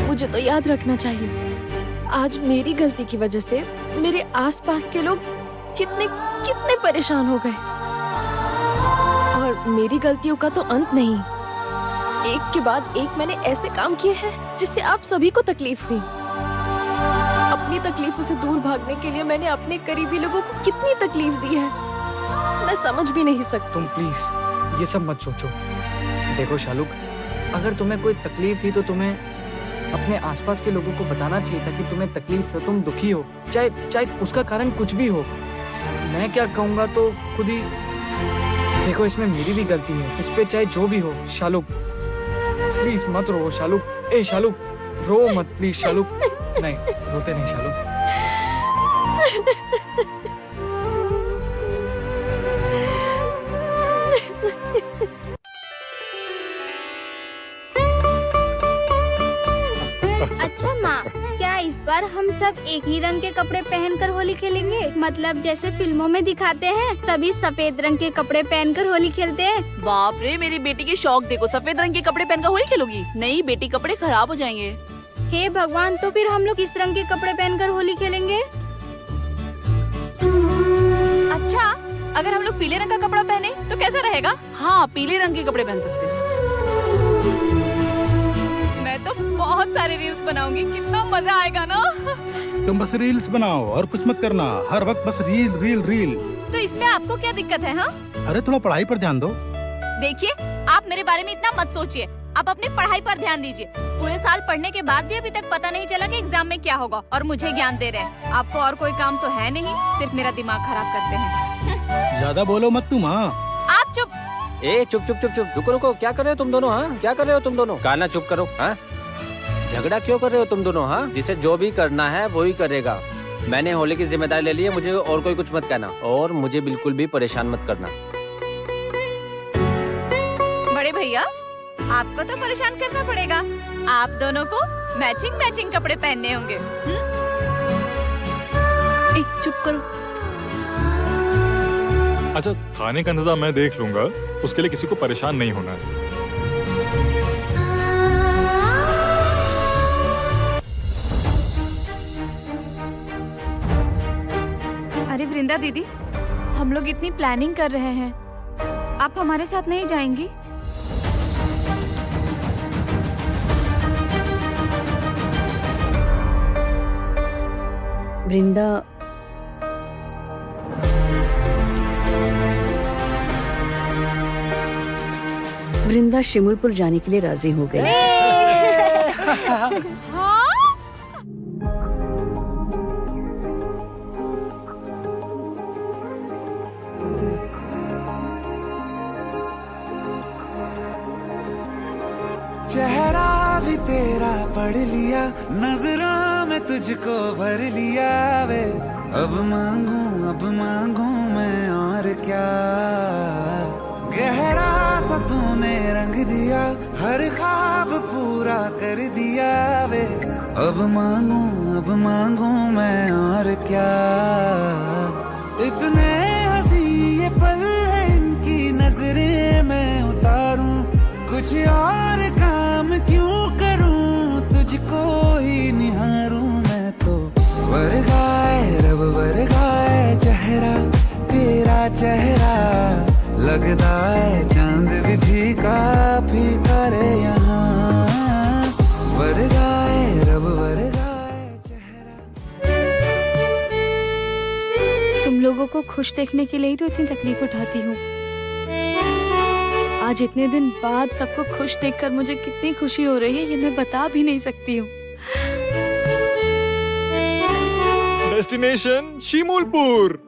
मुझे तो याद रखना चाहिए, आज मेरी गलती की वजह से मेरे आसपास के लोग कितने कितने परेशान हो गए। और मेरी गलतियों का तो अंत नहीं, एक के बाद एक मैंने ऐसे काम किए हैं जिससे आप सभी को तकलीफ हुई। अपनी तकलीफों से दूर भागने के लिए मैंने अपने करीबी लोगों को कितनी तकलीफ दी है, मैं समझ भी नहीं सकती। तुम प्लीज ये सब मत सोचो। देखो शालू, अगर तुम्हें कोई तकलीफ थी तो तुम्हें अपने आसपास के लोगों को बताना चाहिए था कि तुम्हें तकलीफ है, तुम दुखी हो, चाहे उसका कारण कुछ भी हो। मैं क्या कहूँगा तो खुद ही देखो, इसमें मेरी भी गलती है, इस पे चाहे जो भी हो। शालू प्लीज मत रो। शालू, ए शालू, रो मत प्लीज। शालू नहीं, रोते नहीं शालू। अच्छा माँ, क्या इस बार हम सब एक ही रंग के कपड़े पहनकर होली खेलेंगे? मतलब जैसे फिल्मों में दिखाते हैं, सभी सफेद रंग के कपड़े पहनकर होली खेलते हैं। बाप रे, मेरी बेटी की शौक देखो, सफेद रंग के कपड़े पहनकर होली खेलोगी? नहीं बेटी, कपड़े खराब हो जाएंगे। हे भगवान, तो फिर हम लोग किस रंग के कपड़े पहनकर होली खेलेंगे? अच्छा, अगर हम लोग पीले रंग का कपड़ा पहने तो कैसा रहेगा? हाँ, पीले रंग के कपड़े पहन सकते हैं। मैं तो बहुत सारे रील्स बनाऊंगी, कितना मजा आएगा ना। तुम बस रील्स बनाओ और कुछ मत करना, हर वक्त बस रील रील रील। तो इसमें आपको क्या दिक्कत है? हाँ, अरे थोड़ा पढ़ाई पर ध्यान दो। देखिए, आप मेरे बारे में इतना मत सोचिए, आप अपनी पढ़ाई पर ध्यान दीजिए। पूरे साल पढ़ने के बाद भी अभी तक पता नहीं चला कि एग्जाम में क्या होगा, और मुझे ज्ञान दे रहे हैं। आपको और कोई काम तो है नहीं, सिर्फ मेरा दिमाग खराब करते हैं। ज्यादा बोलो मत तुम। हाँ, आप चुप। ए चुप चुप चुप चुप, रुको रुको, क्या कर रहे हो तुम दोनों? हाँ, क्या कर रहे हो तुम दोनों? काना चुप करो। हाँ, झगड़ा क्यों कर रहे हो तुम दोनों? हाँ, जिसे जो भी करना है वो ही करेगा। मैंने होली की जिम्मेदारी ले ली है, मुझे और कोई कुछ मत कहना, और मुझे बिल्कुल भी परेशान मत करना। बड़े भैया, आपको तो परेशान करना पड़ेगा। आप दोनों को मैचिंग मैचिंग कपड़े पहनने होंगे। चुप करो। अच्छा, खाने का इंतजाम मैं देख लूंगा, उसके लिए किसी को परेशान नहीं होना है। अरे वृंदा दीदी, हम लोग इतनी प्लानिंग कर रहे हैं, आप हमारे साथ नहीं जाएंगी? वृंदा, वृंदा शिमुलपुर जाने के लिए राजी हो गई। चेहरा भी तेरा पढ़ लिया, नजरों में तुझको भर लिया वे। अब मांगू मैं और क्या, गहरा सा तूने रंग दिया, हर ख्वाब पूरा कर दिया वे। अब मांगू मैं और क्या, इतने हंसी ये पल है इनकी नजरें मैं उतारूं, कुछ और काम क्यों करूं, तुझको ही निहारूं मैं तो। वर्गाए रब वर्गाए चेहरा, तेरा चेहरा लगता है चांद भी फीका फीका रे यहाँ। वर्गाए रब वर्गाए चेहरा। तुम लोगों को खुश देखने के लिए ही तो इतनी तकलीफ उठाती हूँ। आज इतने दिन बाद सबको खुश देखकर मुझे कितनी खुशी हो रही है, ये मैं बता भी नहीं सकती हूँ। Destination Shimulpur.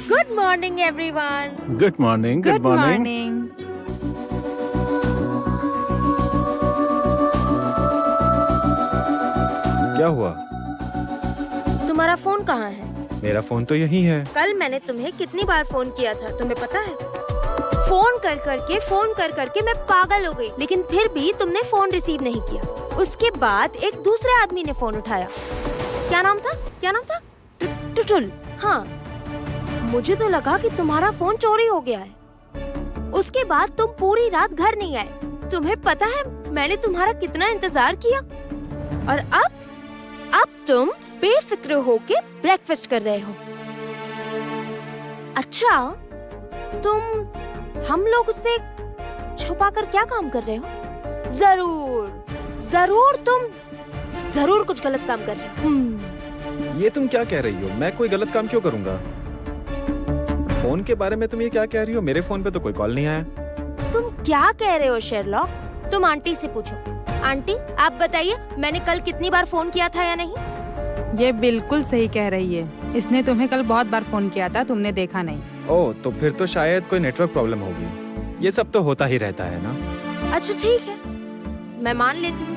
Good morning everyone. Good morning. Good morning. क्या हुआ? तुम्हारा फोन कहाँ है? मेरा फोन तो यही है। कल मैंने तुम्हें कितनी बार फोन किया था, तुम्हें पता है? फोन कर करके मैं पागल हो गई, लेकिन फिर भी तुमने फोन रिसीव नहीं किया। उसके बाद एक दूसरे आदमी ने फोन उठाया। क्या नाम था? टुटुल। हाँ, मुझे तो लगा कि तुम्हारा फोन चोरी हो गया है। उसके बाद तुम पूरी रात घर नहीं आए। तुम्हें पता है मैंने तुम्हारा कितना इंतजार किया, और अब तुम बेफिक्र होके ब्रेकफास्ट कर रहे हो। अच्छा, तुम हम लोग उससे छुपाकर क्या काम कर रहे हो? जरूर कुछ गलत काम कर रहे हो। ये तुम क्या कह रही हो? मैं कोई गलत काम क्यों करूंगा? फोन के बारे में तुम ये क्या कह रही हो? मेरे फोन पे तो कोई कॉल नहीं आया। तुम क्या कह रहे हो शेरलॉक? तुम आंटी से पूछो। आंटी, आप बताइए मैंने कल कितनी बार फोन किया था या नहीं? ये बिल्कुल सही कह रही है। इसने तुम्हें कल बहुत बार फोन किया था, तुमने देखा नहीं। ओह, तो फिर तो शायद कोई नेटवर्क प्रॉब्लम होगी। ये सब तो होता ही रहता है ना। अच्छा ठीक है, मैं मान लेती हूँ,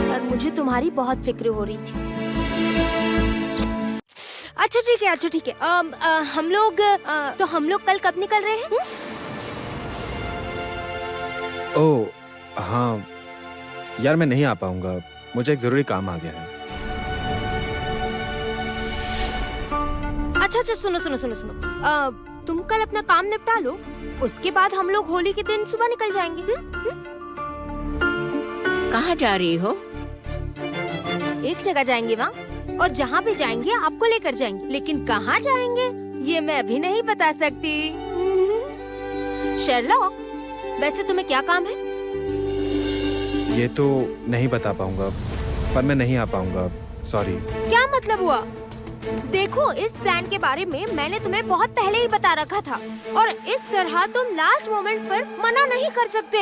पर मुझे तुम्हारी बहुत फिक्र हो रही थी। अच्छा ठीक है। हम लोग कल कब निकल रहे हैं? ओह हाँ यार, मैं नहीं आ पाऊंगा, मुझे एक जरूरी काम आ गया है। अच्छा सुनो। तुम कल अपना काम निपटा लो, उसके बाद हम लोग होली के दिन सुबह निकल जाएंगे। कहाँ जा रही हो? एक जगह जाएंगे वहाँ, और जहाँ भी जाएंगे आपको लेकर जाएंगे, लेकिन कहाँ जाएंगे ये मैं अभी नहीं बता सकती। शेरलॉक, वैसे तुम्हें क्या काम है? ये तो नहीं बता पाऊंगा, पर मैं नहीं आ पाऊंगा, सॉरी। क्या मतलब हुआ? देखो, इस प्लान के बारे में मैंने तुम्हें बहुत पहले ही बता रखा था, और इस तरह तुम लास्ट मोमेंट पर मना नहीं कर सकते।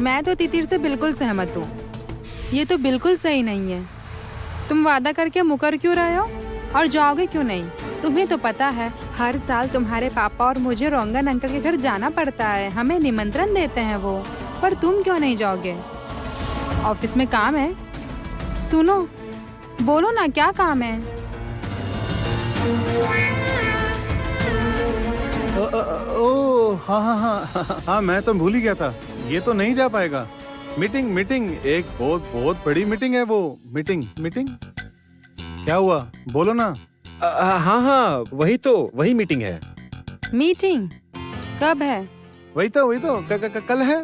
मैं तो तितिर से बिल्कुल सहमत हूँ। ये तो बिल्कुल सही नहीं है। तुम वादा करके मुकर क्यों रहे हो और जाओगे क्यों नहीं? तुम्हें तो पता है हर साल तुम्हारे पापा और मुझे रोंगन अंकल के घर जाना पड़ता है, हमें निमंत्रण देते हैं वो। पर तुम क्यों नहीं जाओगे? ऑफिस में काम है। सुनो, बोलो ना, क्या काम है? हाँ हाँ हाँ हाँ, मैं तो भूल ही गया था। ये तो नहीं जा पाएगा। मीटिंग एक बहुत बड़ी मीटिंग है वो। मीटिंग क्या हुआ, बोलो ना। हाँ, वही मीटिंग है। मीटिंग कब है? वही तो कल है?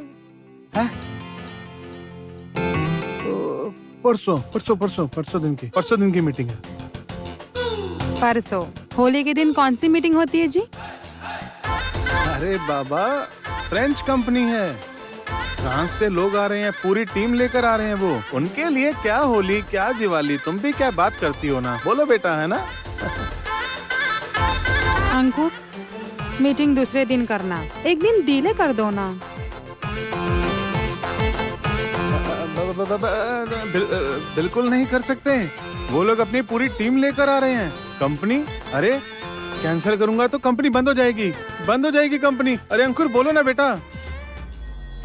परसों दिन की मीटिंग है। परसों होली के दिन कौन सी मीटिंग होती है जी? अरे बाबा, फ्रेंच कंपनी है, फ्रांस से लोग आ रहे हैं, पूरी टीम लेकर आ रहे हैं वो। उनके लिए क्या होली, क्या दिवाली, तुम भी क्या बात करती हो ना। बोलो बेटा, है ना? अंकुर, मीटिंग दूसरे दिन करना, एक दिन डिले कर दो ना। बिल्कुल नहीं कर सकते, वो लोग अपनी पूरी टीम लेकर आ रहे हैं। कंपनी, अरे कैंसिल करूंगा तो कंपनी बंद हो जाएगी कंपनी। अरे अंकुर, बोलो ना बेटा।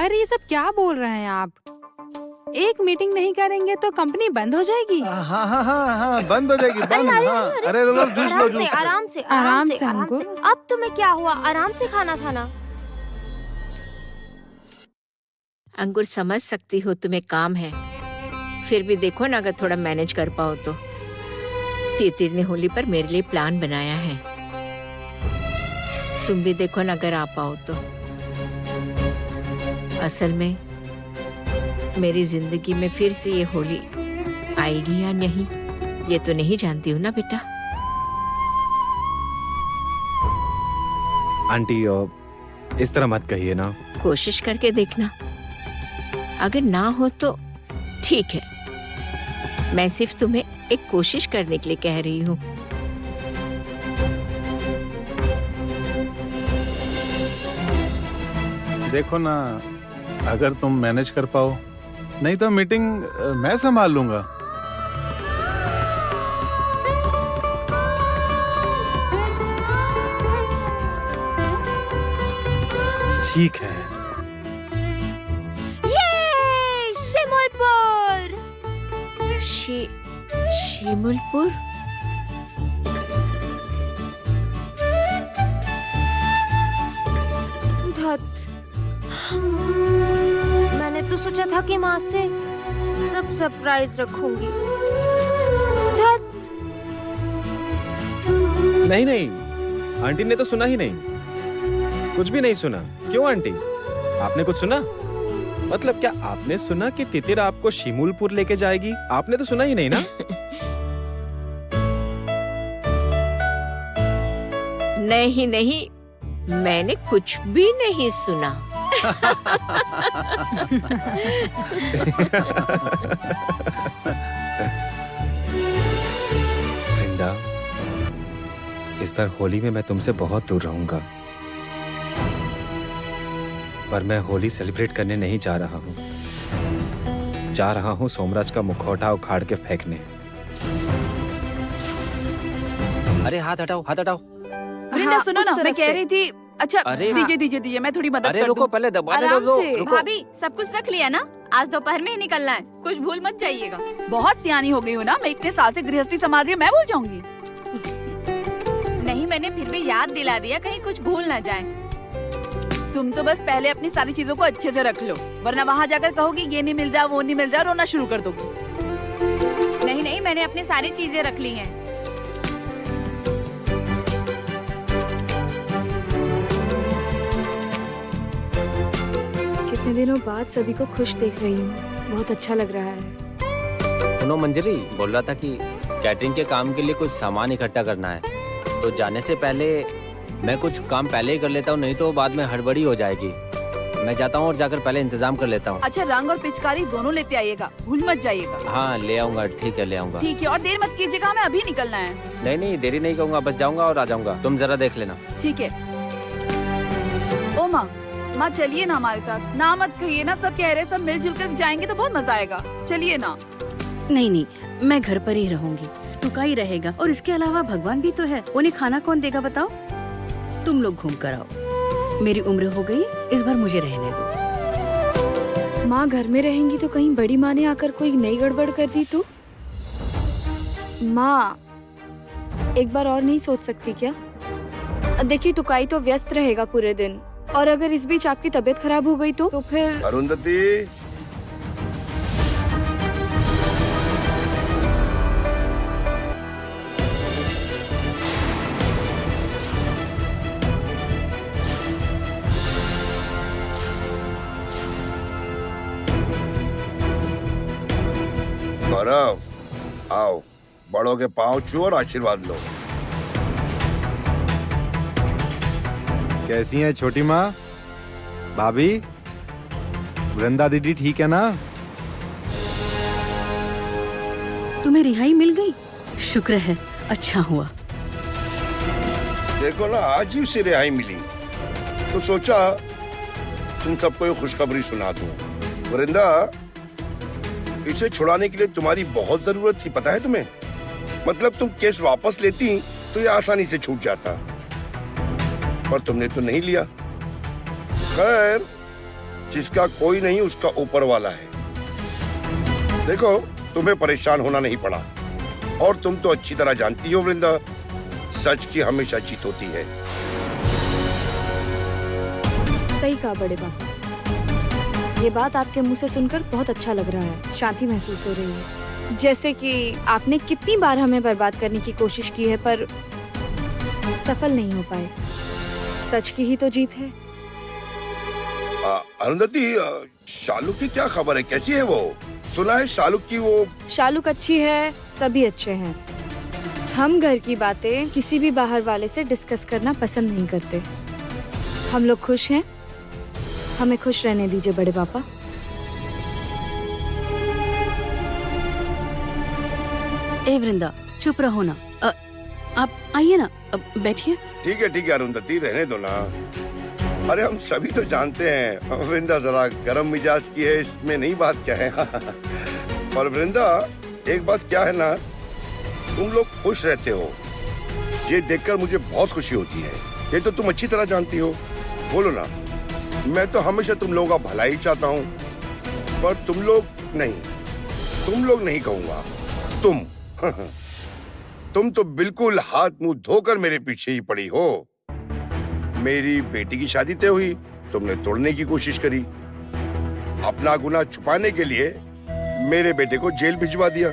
अरे ये सब क्या बोल रहे हैं आप? एक मीटिंग नहीं करेंगे तो कंपनी बंद हो जाएगी? हाँ, बंद हो जाएगी, बंद। अरे लो, जूस आराम से अंकुर। अब तुम्हें क्या हुआ? आराम से खाना था ना। अंकुर, समझ सकती हो तुम्हें काम है, फिर भी देखो ना, अगर थोड़ा मैनेज कर पाओ तो। तितिर ने होली पर मेरे लिए प्लान बनाया है, तुम भी देखो ना अगर आ पाओ तो। असल में मेरी जिंदगी में फिर से ये होली आएगी या नहीं, ये तो नहीं जानती हूँ ना बेटा। आंटी, इस तरह मत कहिए ना। कोशिश करके देखना, अगर ना हो तो ठीक है, मैं सिर्फ तुम्हें एक कोशिश करने के लिए कह रही हूँ। देखो ना, अगर तुम मैनेज कर पाओ, नहीं तो मीटिंग मैं संभाल लूंगा। ठीक है। ये शिमुलपुर। शिमुलपुर? मैंने तो सोचा था कि माँ से सब सरप्राइज रखूंगी। नहीं, आंटी ने तो सुना ही नहीं, कुछ भी नहीं सुना। क्यों आंटी, आपने कुछ सुना? मतलब क्या आपने सुना कि तितिर आपको शिमुलपुर लेके जाएगी? आपने तो सुना ही नहीं ना। नहीं, मैंने कुछ भी नहीं सुना। वृंदा, इस बार होली में मैं तुमसे बहुत दूर रहूंगा, पर मैं होली सेलिब्रेट करने नहीं जा रहा हूँ। जा रहा हूँ सोमराज का मुखौटा उखाड़ के फेंकने। अरे हाथ हटाओ। वृंदा, सुनो ना, मैं कह रही थी। अच्छा, अरे दीजिए, मैं थोड़ी मदद अरे कर रुको, दूं। पहले दबाने आराम दो। से। रुको। भाभी, सब कुछ रख लिया ना? आज दोपहर में ही निकलना है, कुछ भूल मत जाइएगा। बहुत सियानी हो गई हो ना, मैं इतने साल से गृहस्थी संभाल रही हूँ, मैं भूल जाऊंगी? नहीं, मैंने फिर भी याद दिला दिया, कहीं कुछ भूल ना जाए। तुम तो बस पहले अपनी सारी चीजों को अच्छे से रख लो, वरना वहाँ जाकर कहोगी ये नहीं मिल रहा, वो नहीं मिल रहा, रोना शुरू कर दोगी। नहीं, मैंने अपनी सारी चीजें रख ली हैं। इतने दिनों बाद सभी को खुश देख रही हूँ, बहुत अच्छा लग रहा है। सुनो मंजरी, बोल रहा था कि कैटरिंग के काम के लिए कुछ सामान इकट्ठा करना है, तो जाने से पहले मैं कुछ काम पहले ही कर लेता हूँ, नहीं तो बाद में हड़बड़ी हो जाएगी। मैं जाता हूँ और जाकर पहले इंतजाम कर लेता हूँ। अच्छा, रंग और पिचकारी दोनों लेते आइएगा, भूल मत जाइएगा। हाँ ले आऊंगा, ठीक है ले आऊंगा। ठीक है, और देर मत कीजिएगा, हमें अभी निकलना है। नहीं नहीं देरी नहीं करूंगा, बस जाऊंगा और आ जाऊंगा, तुम जरा देख लेना। ठीक है। ओ माँ चलिए ना हमारे साथ, ना मत कहिए ना, सब कह रहे हैं सब मिलजुल कर जाएंगे तो बहुत मजा आएगा, चलिए ना। नहीं नहीं, मैं घर पर ही रहूंगी, टुका ही रहेगा, और इसके अलावा भगवान भी तो है, उन्हें खाना कौन देगा बताओ? तुम लोग घूम कर आओ, मेरी उम्र हो गई, इस बार मुझे रहने दो। माँ घर में रहेंगी तो कहीं बड़ी माँ ने आकर कोई नई गड़बड़ कर दी तो? माँ एक बार और नहीं सोच सकती क्या? देखिए टुकाई तो व्यस्त रहेगा पूरे दिन, और अगर इस बीच आपकी तबीयत खराब हो गई तो फिर। अरुंधति, गौरव आओ, बड़ों के पांव छू और आशीर्वाद लो। कैसी हैं छोटी माँ, भाभी, वृंदा दीदी ठीक है ना? तुम्हें रिहाई मिल गई? शुक्र है, अच्छा हुआ। देखो ना, आज ही उसे रिहाई मिली तो सोचा तुम सबको ये खुशखबरी सुना दूं। वृंदा, इसे छुड़ाने के लिए तुम्हारी बहुत जरूरत थी, पता है तुम्हें? मतलब तुम केस वापस लेती तो ये आसानी से छूट जाता, पर तुमने तो नहीं लिया। खैर, जिसका कोई नहीं उसका ऊपर वाला है। देखो, तुम्हें परेशान होना नहीं पड़ा, और तुम तो अच्छी तरह जानती हो वृंदा, सच की हमेशा जीत होती है। सही कहा बड़े पापा, ये बात आपके मुंह से सुनकर बहुत अच्छा लग रहा है, शांति महसूस हो रही है। जैसे कि आपने कितनी बार हमें बर्बाद करने की कोशिश की है पर सफल नहीं हो पाए, सच की ही तो जीत है। अरुंधति, शालुक की क्या खबर है, कैसी है वो? सुना है शालुक की वो। शालुक अच्छी है, सभी अच्छे हैं। हम घर की बातें किसी भी बाहर वाले से डिस्कस करना पसंद नहीं करते। हम लोग खुश हैं, हमें खुश रहने दीजिए बड़े पापा। ए वृंदा, चुप रहो ना, आप आइए ना, बैठिए। ठीक है अरुंधति, रहने दो ना। अरे हम सभी तो जानते हैं वृंदा जरा गरम मिजाज की है, इसमें नहीं बात क्या है। और वृंदा, एक बात क्या है ना, तुम लोग खुश रहते हो, ये देखकर मुझे बहुत खुशी होती है। ये तो तुम अच्छी तरह जानती हो। बोलो ना, मैं तो हमेशा तुम लोगों का भला ही चाहता हूँ, पर तुम लोग नहीं कहूँगा, तुम तो बिल्कुल हाथ मुंह धोकर मेरे पीछे ही पड़ी हो। मेरी बेटी की शादी तय हुई, तुमने तोड़ने की कोशिश करी। अपना गुनाह छुपाने के लिए मेरे बेटे को जेल भिजवा दिया।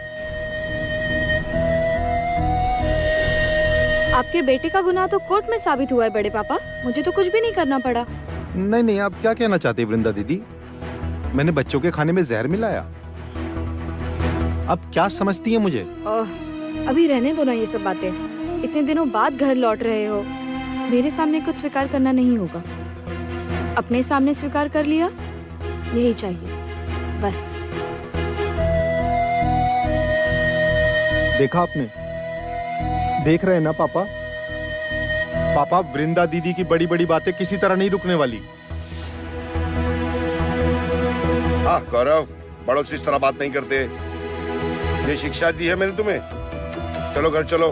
आपके बेटे का गुनाह तो कोर्ट में साबित हुआ है बड़े पापा, मुझे तो कुछ भी नहीं करना पड़ा। नहीं, आप क्या कहना चाहती है वृंदा दीदी? मैंने बच्चों के खाने में जहर मिलाया? अब क्या समझती है मुझे? अभी रहने दो ना ये सब बातें, इतने दिनों बाद घर लौट रहे हो, मेरे सामने कुछ स्वीकार करना नहीं होगा। अपने सामने स्वीकार कर लिया, यही चाहिए बस। देखा आपने? देख रहे हैं ना पापा? पापा, वृंदा दीदी की बड़ी बड़ी बातें किसी तरह नहीं रुकने वाली। हाँ गौरव, बड़ों से इस तरह बात नहीं करते, ये शिक्षा दी है मैंने तुम्हें। चलो घर चलो।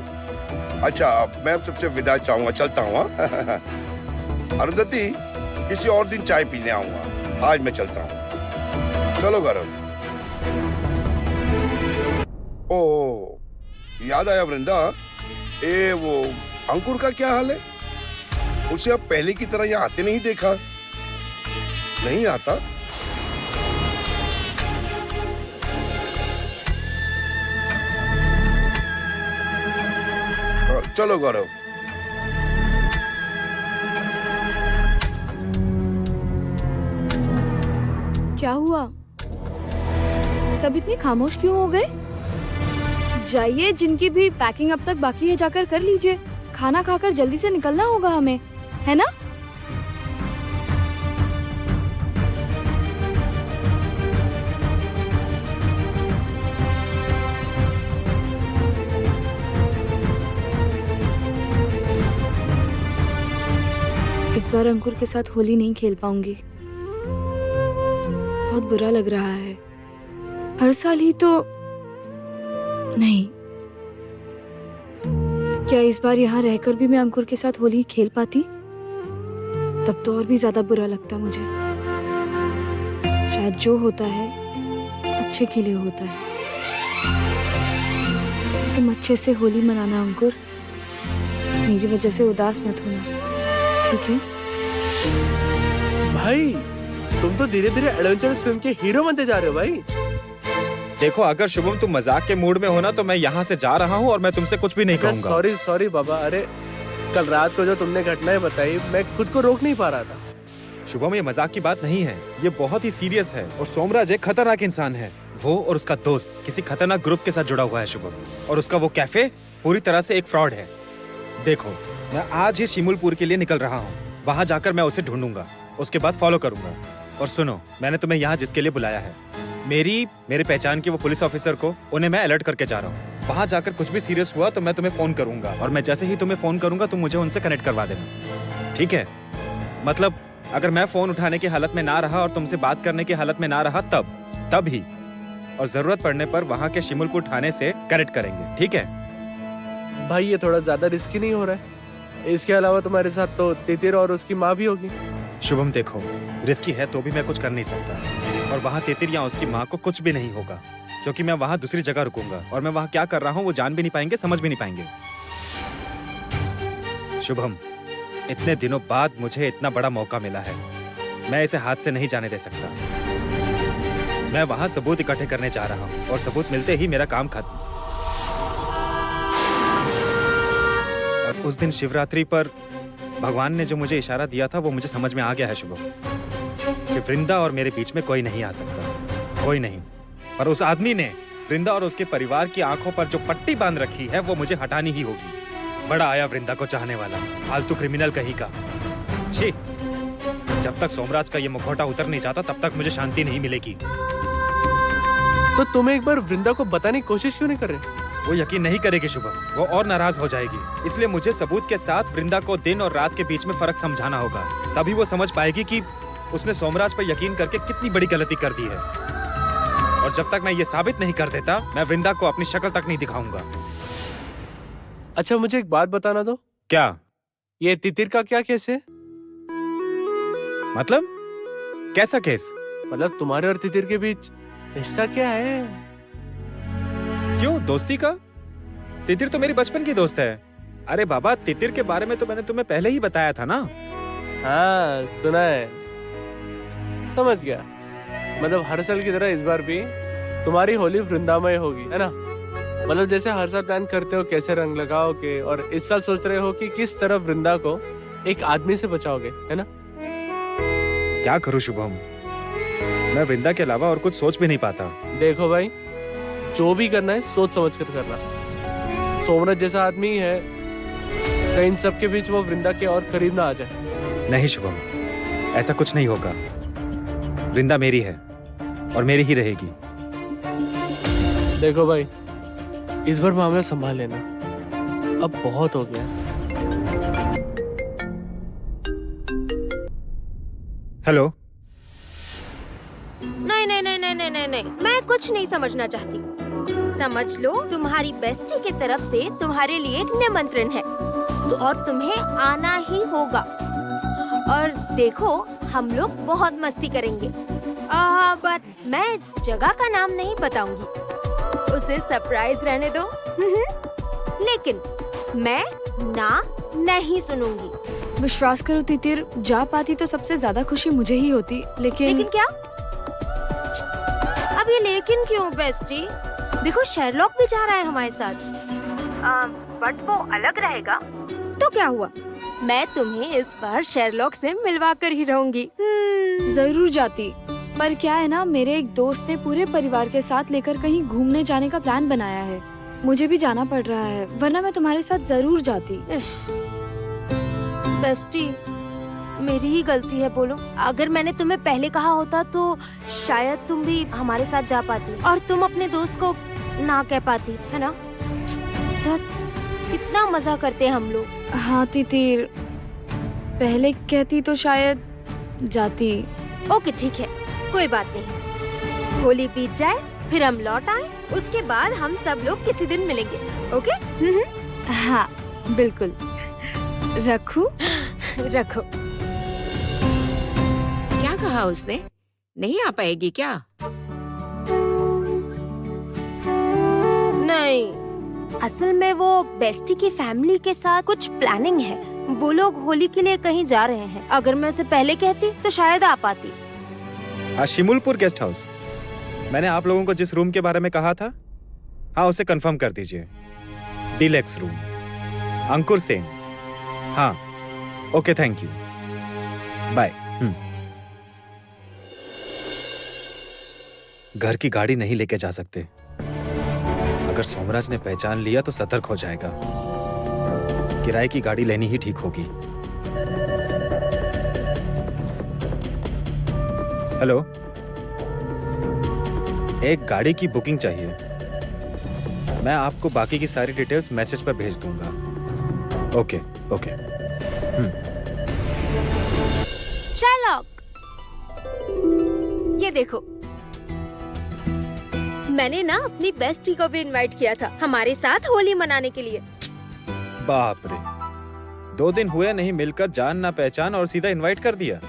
अच्छा, मैं सबसे विदा चाहूंगा, चलता हूँ। अरुंधति, किसी और दिन चाय पीने आऊंगा, आज मैं चलता हूँ। चलो गौरव। ओ, याद आया वृंदा, वो अंकुर का क्या हाल है? उसे अब पहले की तरह यहाँ आते नहीं देखा। नहीं आता? चलो गौरव। क्या हुआ? सब इतने खामोश क्यों हो गए? जाइए, जिनकी भी पैकिंग अब तक बाकी है जाकर कर लीजिए। खाना खाकर जल्दी से निकलना होगा हमें, है ना? इस बार अंकुर के साथ होली नहीं खेल पाऊंगी। बहुत बुरा लग रहा है। हर साल ही तो नहीं। क्या इस बार यहाँ रहकर भी मैं अंकुर के साथ होली खेल पाती? तब तो और भी ज्यादा बुरा लगता मुझे। शायद जो होता है अच्छे के लिए होता है। तुम अच्छे से होली मनाना अंकुर, मेरी वजह से उदास मत होना, ठीक है? भाई तुम तो धीरे धीरे एडवेंचरस फिल्म के हीरो बनते जा रहे हो भाई। देखो, अगर शुभम तुम मजाक के मूड में हो ना तो मैं यहाँ से जा रहा हूँ और मैं तुमसे कुछ भी नहीं कहूँगा। सॉरी सॉरी बाबा। अरे कल रात को जो तुमने घटनाएं बताई, मैं खुद को रोक नहीं पा रहा था। शुभम, ये मजाक की बात नहीं है, ये बहुत ही सीरियस है। और सोमराज एक खतरनाक इंसान है। वो और उसका दोस्त किसी खतरनाक ग्रुप के साथ जुड़ा हुआ है शुभम, और उसका वो कैफे पूरी तरह से एक फ्रॉड है। देखो, मैं आज ही शिमुलपुर के लिए निकल रहा हूँ। वहाँ जाकर मैं उसे ढूंढूंगा, उसके बाद फॉलो करूंगा। और सुनो, मैंने तुम्हें यहाँ जिसके लिए बुलाया है, मेरे पहचान के वो पुलिस ऑफिसर को, उन्हें मैं अलर्ट करके जा रहा हूँ। वहाँ जाकर कुछ भी सीरियस हुआ तो मैं तुम्हें फोन करूंगा, और मैं जैसे ही तुम्हें फोन करूंगा तुम मुझे उनसे कनेक्ट करवा देना, ठीक है? मतलब अगर मैं फोन उठाने की हालत में ना रहा और तुमसे बात करने की हालत में ना रहा तब ही, और जरूरत पड़ने पर वहाँ के शिमुलपुर थाने से कनेक्ट करेंगे, ठीक है? भाई ये थोड़ा ज्यादा रिस्की नहीं हो रहा है? इसके अलावा तुम्हारे साथ तो तितिर और उसकी माँ भी होगी। शुभम देखो, रिस्की है तो भी मैं कुछ कर नहीं सकता, और वहाँ तितिर या उसकी माँ को कुछ भी नहीं होगा, क्योंकि मैं वहाँ दूसरी जगह रुकूंगा, और मैं वहाँ क्या कर रहा हूँ वो जान भी नहीं पाएंगे, समझ भी नहीं पाएंगे। शुभम, इतने दिनों बाद मुझे इतना बड़ा मौका मिला है, मैं इसे हाथ से नहीं जाने दे सकता। मैं वहाँ सबूत इकट्ठे करने जा रहा हूँ, और सबूत मिलते ही मेरा काम खत्म। और उस दिन शिवरात्रि पर भगवान ने जो मुझे इशारा दिया था वो मुझे समझ में आ गया है शुभम, कि वृंदा और मेरे बीच में कोई नहीं आ सकता, कोई नहीं। पर उस आदमी ने वृंदा और उसके परिवार की आंखों पर जो पट्टी बांध रखी है वो मुझे हटानी ही होगी। बड़ा आया वृंदा को चाहने वाला फालतू क्रिमिनल कहीं का। छी, जब तक सोमराज का ये मुखौटा उतर नहीं जाता तब तक मुझे शांति नहीं मिलेगी। तो तुम एक बार वृंदा को बताने की कोशिश क्यों नहीं कर रहे? वो यकीन नहीं करेगी शुभम, वो और नाराज हो जाएगी। इसलिए मुझे सबूत के साथ वृंदा को दिन और रात के बीच में फर्क समझाना होगा, तभी वो समझ पाएगी कि उसने सोमराज पर यकीन करके कितनी बड़ी गलती कर दी है। और जब तक मैं ये साबित नहीं कर देता, मैं वृंदा को अपनी शक्ल तक नहीं दिखाऊंगा। अच्छा मुझे एक बात बताना दो। क्या? ये तितिर का क्या केस है? मतलब कैसा केस? मतलब तुम्हारे और तितिर के बीच रिश्ता क्या है? क्यों, दोस्ती का? तितिर तो मेरी बचपन की दोस्त है। अरे बाबा, तितिर के बारे में तो मैंने तुम्हें पहले ही बताया था ना। हाँ सुना है, समझ गया। मतलब हर साल की तरह इस बार भी तुम्हारी होली वृंदामय होगी, है ना? मतलब जैसे हर साल प्लान करते हो कैसे रंग लगाओगे, और इस साल सोच रहे हो कि किस तरह वृंदा को एक आदमी से बचाओगे, है ना? क्या करूं शुभम, मैं वृंदा के अलावा और कुछ सोच भी नहीं पाता। देखो भाई, जो भी करना है सोच समझ कर करना। सोमराज जैसा आदमी है, कहीं इन सबके बीच वो वृंदा के और करीब ना आ जाए। नहीं शुभम, ऐसा कुछ नहीं होगा। वृंदा मेरी है और मेरी ही रहेगी। देखो भाई, इस बार मामला संभाल लेना, अब बहुत हो गया। हेलो। नहीं नहीं नहीं नहीं नहीं नहीं, मैं कुछ नहीं समझना चाहती। समझ लो तुम्हारी बेस्टी की तरफ से तुम्हारे लिए एक निमंत्रण है, तो और तुम्हें आना ही होगा। और देखो, हम लोग बहुत मस्ती करेंगे, बट मैं जगह का नाम नहीं बताऊंगी, उसे सरप्राइज रहने दो। लेकिन मैं ना नहीं सुनूंगी। विश्वास करो तितिर, जा पाती तो सबसे ज्यादा खुशी मुझे ही होती, लेकिन क्या? अब ये लेकिन क्यों बेस्टी? देखो शेरलॉक भी जा रहा है हमारे साथ, बट वो अलग रहेगा। तो क्या हुआ, मैं तुम्हें इस बार शेरलॉक से मिलवा कर ही रहूंगी। जरूर जाती, पर क्या है ना, मेरे एक दोस्त ने पूरे परिवार के साथ लेकर कहीं घूमने जाने का प्लान बनाया है। मुझे भी जाना पड़ रहा है, वरना मैं तुम्हारे साथ जरूर जाती। बेस्टी, मेरी ही गलती है बोलो। अगर मैंने तुम्हें पहले कहा होता तो शायद तुम भी हमारे साथ जा पाती और तुम अपने दोस्त को ना कह पाती, है ना? कितना मजा करते हैं हम लोग। हाँ तितीर, पहले कहती तो शायद जाती। ओके ठीक है, कोई बात नहीं। होली बीत जाए, फिर हम लौट आए, उसके बाद हम सब लोग किसी दिन मिलेंगे। ओके? हाँ बिल्कुल। रखूं? रखो। क्या कहा उसने? नहीं आ पाएगी क्या? नहीं, असल में वो बेस्टी की फैमिली के साथ कुछ प्लानिंग है। वो लोग होली के लिए कहीं जा रहे हैं। अगर मैं उसे पहले कहती तो शायद आ पाती। शिमुलपुर गेस्ट हाउस। मैंने आप लोगों को जिस रूम के बारे में कहा था, हाँ उसे कंफर्म कर दीजिए। डीलक्स रूम, अंकुर सेन। हाँ ओके, थैंक यू, बाय। घर की गाड़ी नहीं लेके जा सकते। अगर सोमराज ने पहचान लिया तो सतर्क हो जाएगा। किराए की गाड़ी लेनी ही ठीक होगी। हेलो, एक गाड़ी की बुकिंग चाहिए। मैं आपको बाकी की सारी डिटेल्स मैसेज पर भेज दूंगा। Okay okay. शार्लॉक, ये देखो, मैंने ना अपनी बेस्टी को भी इनवाइट किया था हमारे साथ होली मनाने के लिए। बाप रे, 2 दिन हुए नहीं मिलकर, जान ना पहचान और सीधा इनवाइट कर दिया।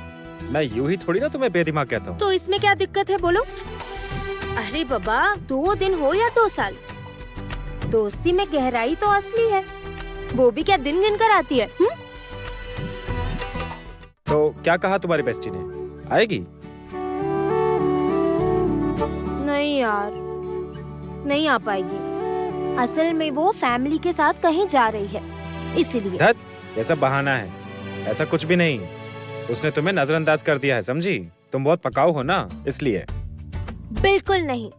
मैं यूं ही थोड़ी ना तुम्हें बेदिमाग कहता हूँ। तो इसमें क्या दिक्कत है बोलो? अरे बाबा, 2 दिन हो या 2 साल, दोस्ती में गहराई तो असली है। वो भी क्या दिन गिन कर आती है? तो क्या कहा तुम्हारी बेस्टी ने, आएगी? नहीं यार, नहीं आ पाएगी। असल में वो फैमिली के साथ कहीं जा रही है, इसीलिए। धत, ये सब बहाना है, ऐसा कुछ भी नहीं। उसने तुम्हें नजरअंदाज कर दिया है, समझी? तुम बहुत पकाऊ हो ना, इसलिए। बिल्कुल नहीं।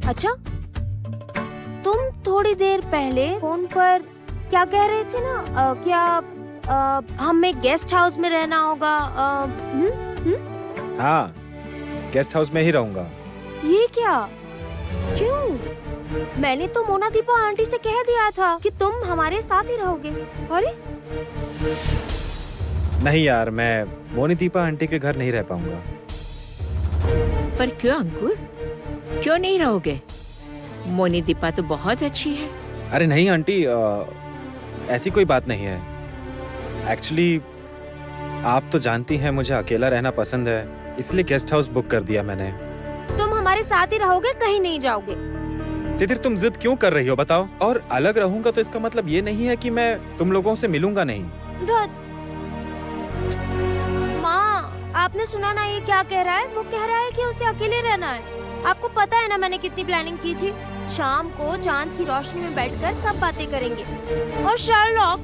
अच्छा, तुम थोड़ी देर पहले फोन पर क्या कह रहे थे ना? क्या हमें गेस्ट हाउस में रहना होगा? हाँ, गेस्ट हाउस में ही रहूंगा। ये क्या? क्यों? मैंने तो मोना दीपा आंटी से कह दिया था कि तुम हमारे साथ ही रहोगे। अरे नहीं यार, मैं मोनी दीपा आंटी के घर नहीं रह पाऊंगा। पर क्यों अंकुर, क्यों नहीं रहोगे? मोनी दीपा तो बहुत अच्छी है। अरे नहीं आंटी, ऐसी कोई बात नहीं है। एक्चुअली आप तो जानती हैं मुझे अकेला रहना पसंद है, इसलिए गेस्ट हाउस बुक कर दिया मैंने। तुम हमारे साथ ही रहोगे, कहीं नहीं जाओगे। तितिर, तुम जिद क्यों कर रही हो बताओ? और अलग रहूंगा तो इसका मतलब ये नहीं है कि मैं तुम लोगों से मिलूंगा नहीं। माँ, आपने सुना ना ये क्या कह रहा है? वो कह रहा है कि उसे अकेले रहना है। आपको पता है ना मैंने कितनी प्लानिंग की थी। शाम को चांद की रोशनी में बैठकर सब बातें करेंगे। और शार्लॉक,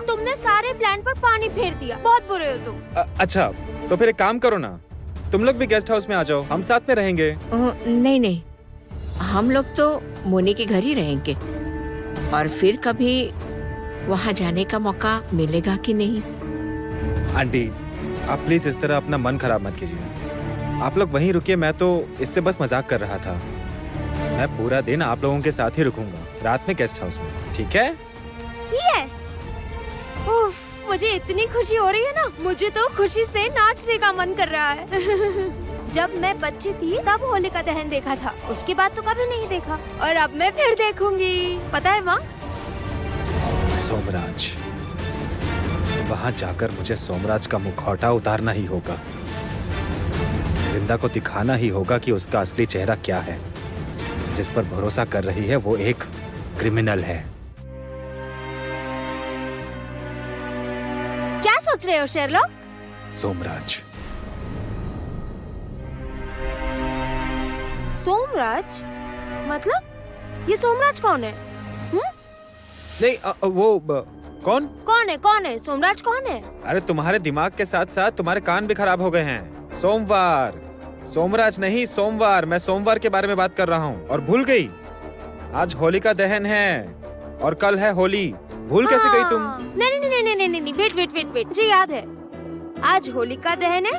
तुमने सारे प्लान पर पानी फेर दिया। बहुत बुरे हो तुम। अच्छा, तो फिर एक काम करो ना, तुम लोग भी गेस्ट हाउस में आ जाओ, हम साथ में रहेंगे। नहीं नहीं, हम लोग तो मोनी के घर ही रहेंगे। और फिर कभी वहाँ जाने का मौका मिलेगा कि नहीं? आंटी, आप प्लीज इस तरह अपना मन खराब मत कीजिए। आप लोग वहीं रुकिए, मैं तो इससे बस मजाक कर रहा था। मैं पूरा दिन आप लोगों के साथ ही रुकूंगा, रात में गेस्ट हाउस में, ठीक है? यस। उफ, मुझे इतनी खुशी हो रही है ना, मुझे तो खुशी से नाचने का मन कर रहा है। जब मैं बच्ची थी तब होलिका दहन देखा था, उसके बाद तो कभी नहीं देखा, और अब मैं फिर देखूंगी। पता है माँ? सोमराज, वहाँ जाकर मुझे सोमराज का मुखौटा उतारना ही होगा। वृंदा को दिखाना ही होगा कि उसका असली चेहरा क्या है। जिस पर भरोसा कर रही है वो एक क्रिमिनल है। क्या सोच रहे हो शेरलॉक? सोमराज। सोमराज? मतलब ये सोमराज कौन है? नहीं, वो कौन? कौन है सोमराज? कौन है? अरे तुम्हारे दिमाग के साथ साथ तुम्हारे कान भी खराब हो गए हैं। सोमवार, सोमराज नहीं, सोमवार। मैं सोमवार के बारे में बात कर रहा हूँ। और भूल गई, आज होलिका दहन है और कल है होली। भूल कैसे गई तुम? नहीं नहीं नहीं नहीं नहीं, वेट वेट वेट वेट, मुझे याद है। आज होलिका दहन है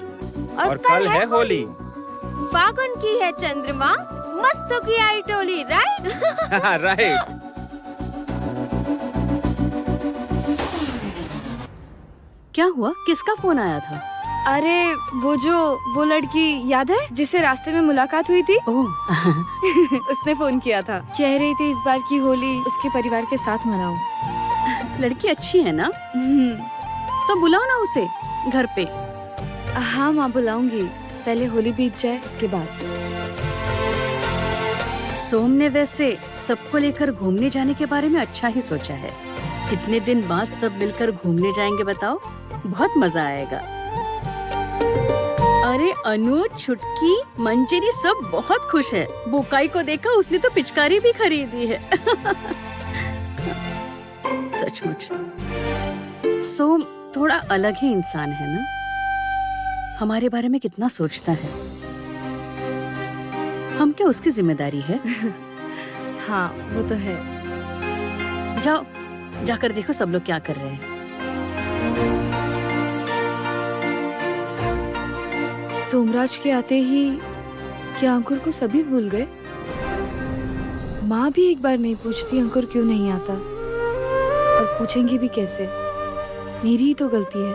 और कल है होली। फागुन की है चंद्रमा, मस्तों की आई टोली, राइट? राइट। क्या हुआ? किसका फोन आया था? अरे वो लड़की याद है जिससे रास्ते में मुलाकात हुई थी? उसने फोन किया था, कह रही थी इस बार की होली उसके परिवार के साथ मनाऊं। लड़की अच्छी है ना? तो बुलाओ ना उसे घर पे। हाँ माँ, बुलाऊंगी। पहले होली बीत जाए इसके बाद। सोम ने वैसे सबको लेकर घूमने जाने के बारे में अच्छा ही सोचा है। कितने दिन बाद सब मिलकर घूमने जाएंगे बताओ? बहुत मजा आएगा। अरे अनु, छुटकी, मंजरी सब बहुत खुश है। बुकाई को देखा, उसने तो पिचकारी भी खरीदी है। सचमुच सोम थोड़ा अलग ही इंसान है ना? हमारे बारे में कितना सोचता है। हम क्या उसकी जिम्मेदारी है? हाँ वो तो है। जाओ, जाकर देखो सब लोग क्या कर रहे हैं। सोमराज के आते ही क्या अंकुर को सभी भूल गए? माँ भी एक बार नहीं पूछती अंकुर क्यों नहीं आता, और पूछेंगी भी कैसे? मेरी ही तो गलती है।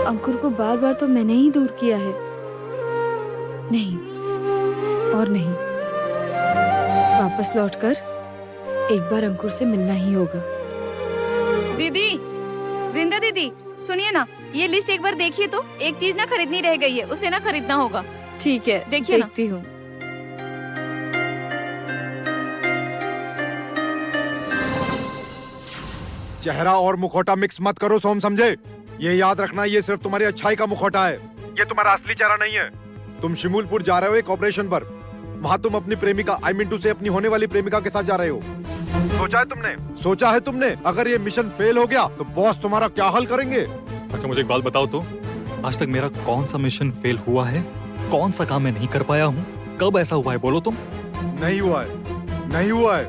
अंकुर को बार बार तो मैंने ही दूर किया है। नहीं और नहीं, वापस लौटकर एक बार अंकुर से मिलना ही होगा। दीदी, वृंदा दीदी, सुनिए ना, ये लिस्ट एक बार देखिए तो। एक चीज ना खरीदनी रह गई है, उसे ना खरीदना होगा। ठीक है, देखिए ना। देखती हूँ। चेहरा और मुखौटा मिक्स मत करो सोम, समझे? ये याद रखना, ये सिर्फ तुम्हारी अच्छाई का मुखौटा है, ये तुम्हारा असली चेहरा नहीं है। तुम शिमूलपुर जा रहे हो एक ऑपरेशन पर। वहाँ तुम अपनी प्रेमिका, आई मीन टू से अपनी होने वाली प्रेमिका के साथ जा रहे हो। सोचा है तुमने? सोचा है तुमने अगर ये मिशन फेल हो गया तो बॉस तुम्हारा क्या हाल करेंगे? अच्छा मुझे एक बात बताओ तो, आज तक मेरा कौन सा मिशन फेल हुआ है? कौन सा काम मैं नहीं कर पाया हूँ? कब ऐसा हुआ है बोलो तुम? नहीं हुआ है, नहीं हुआ है,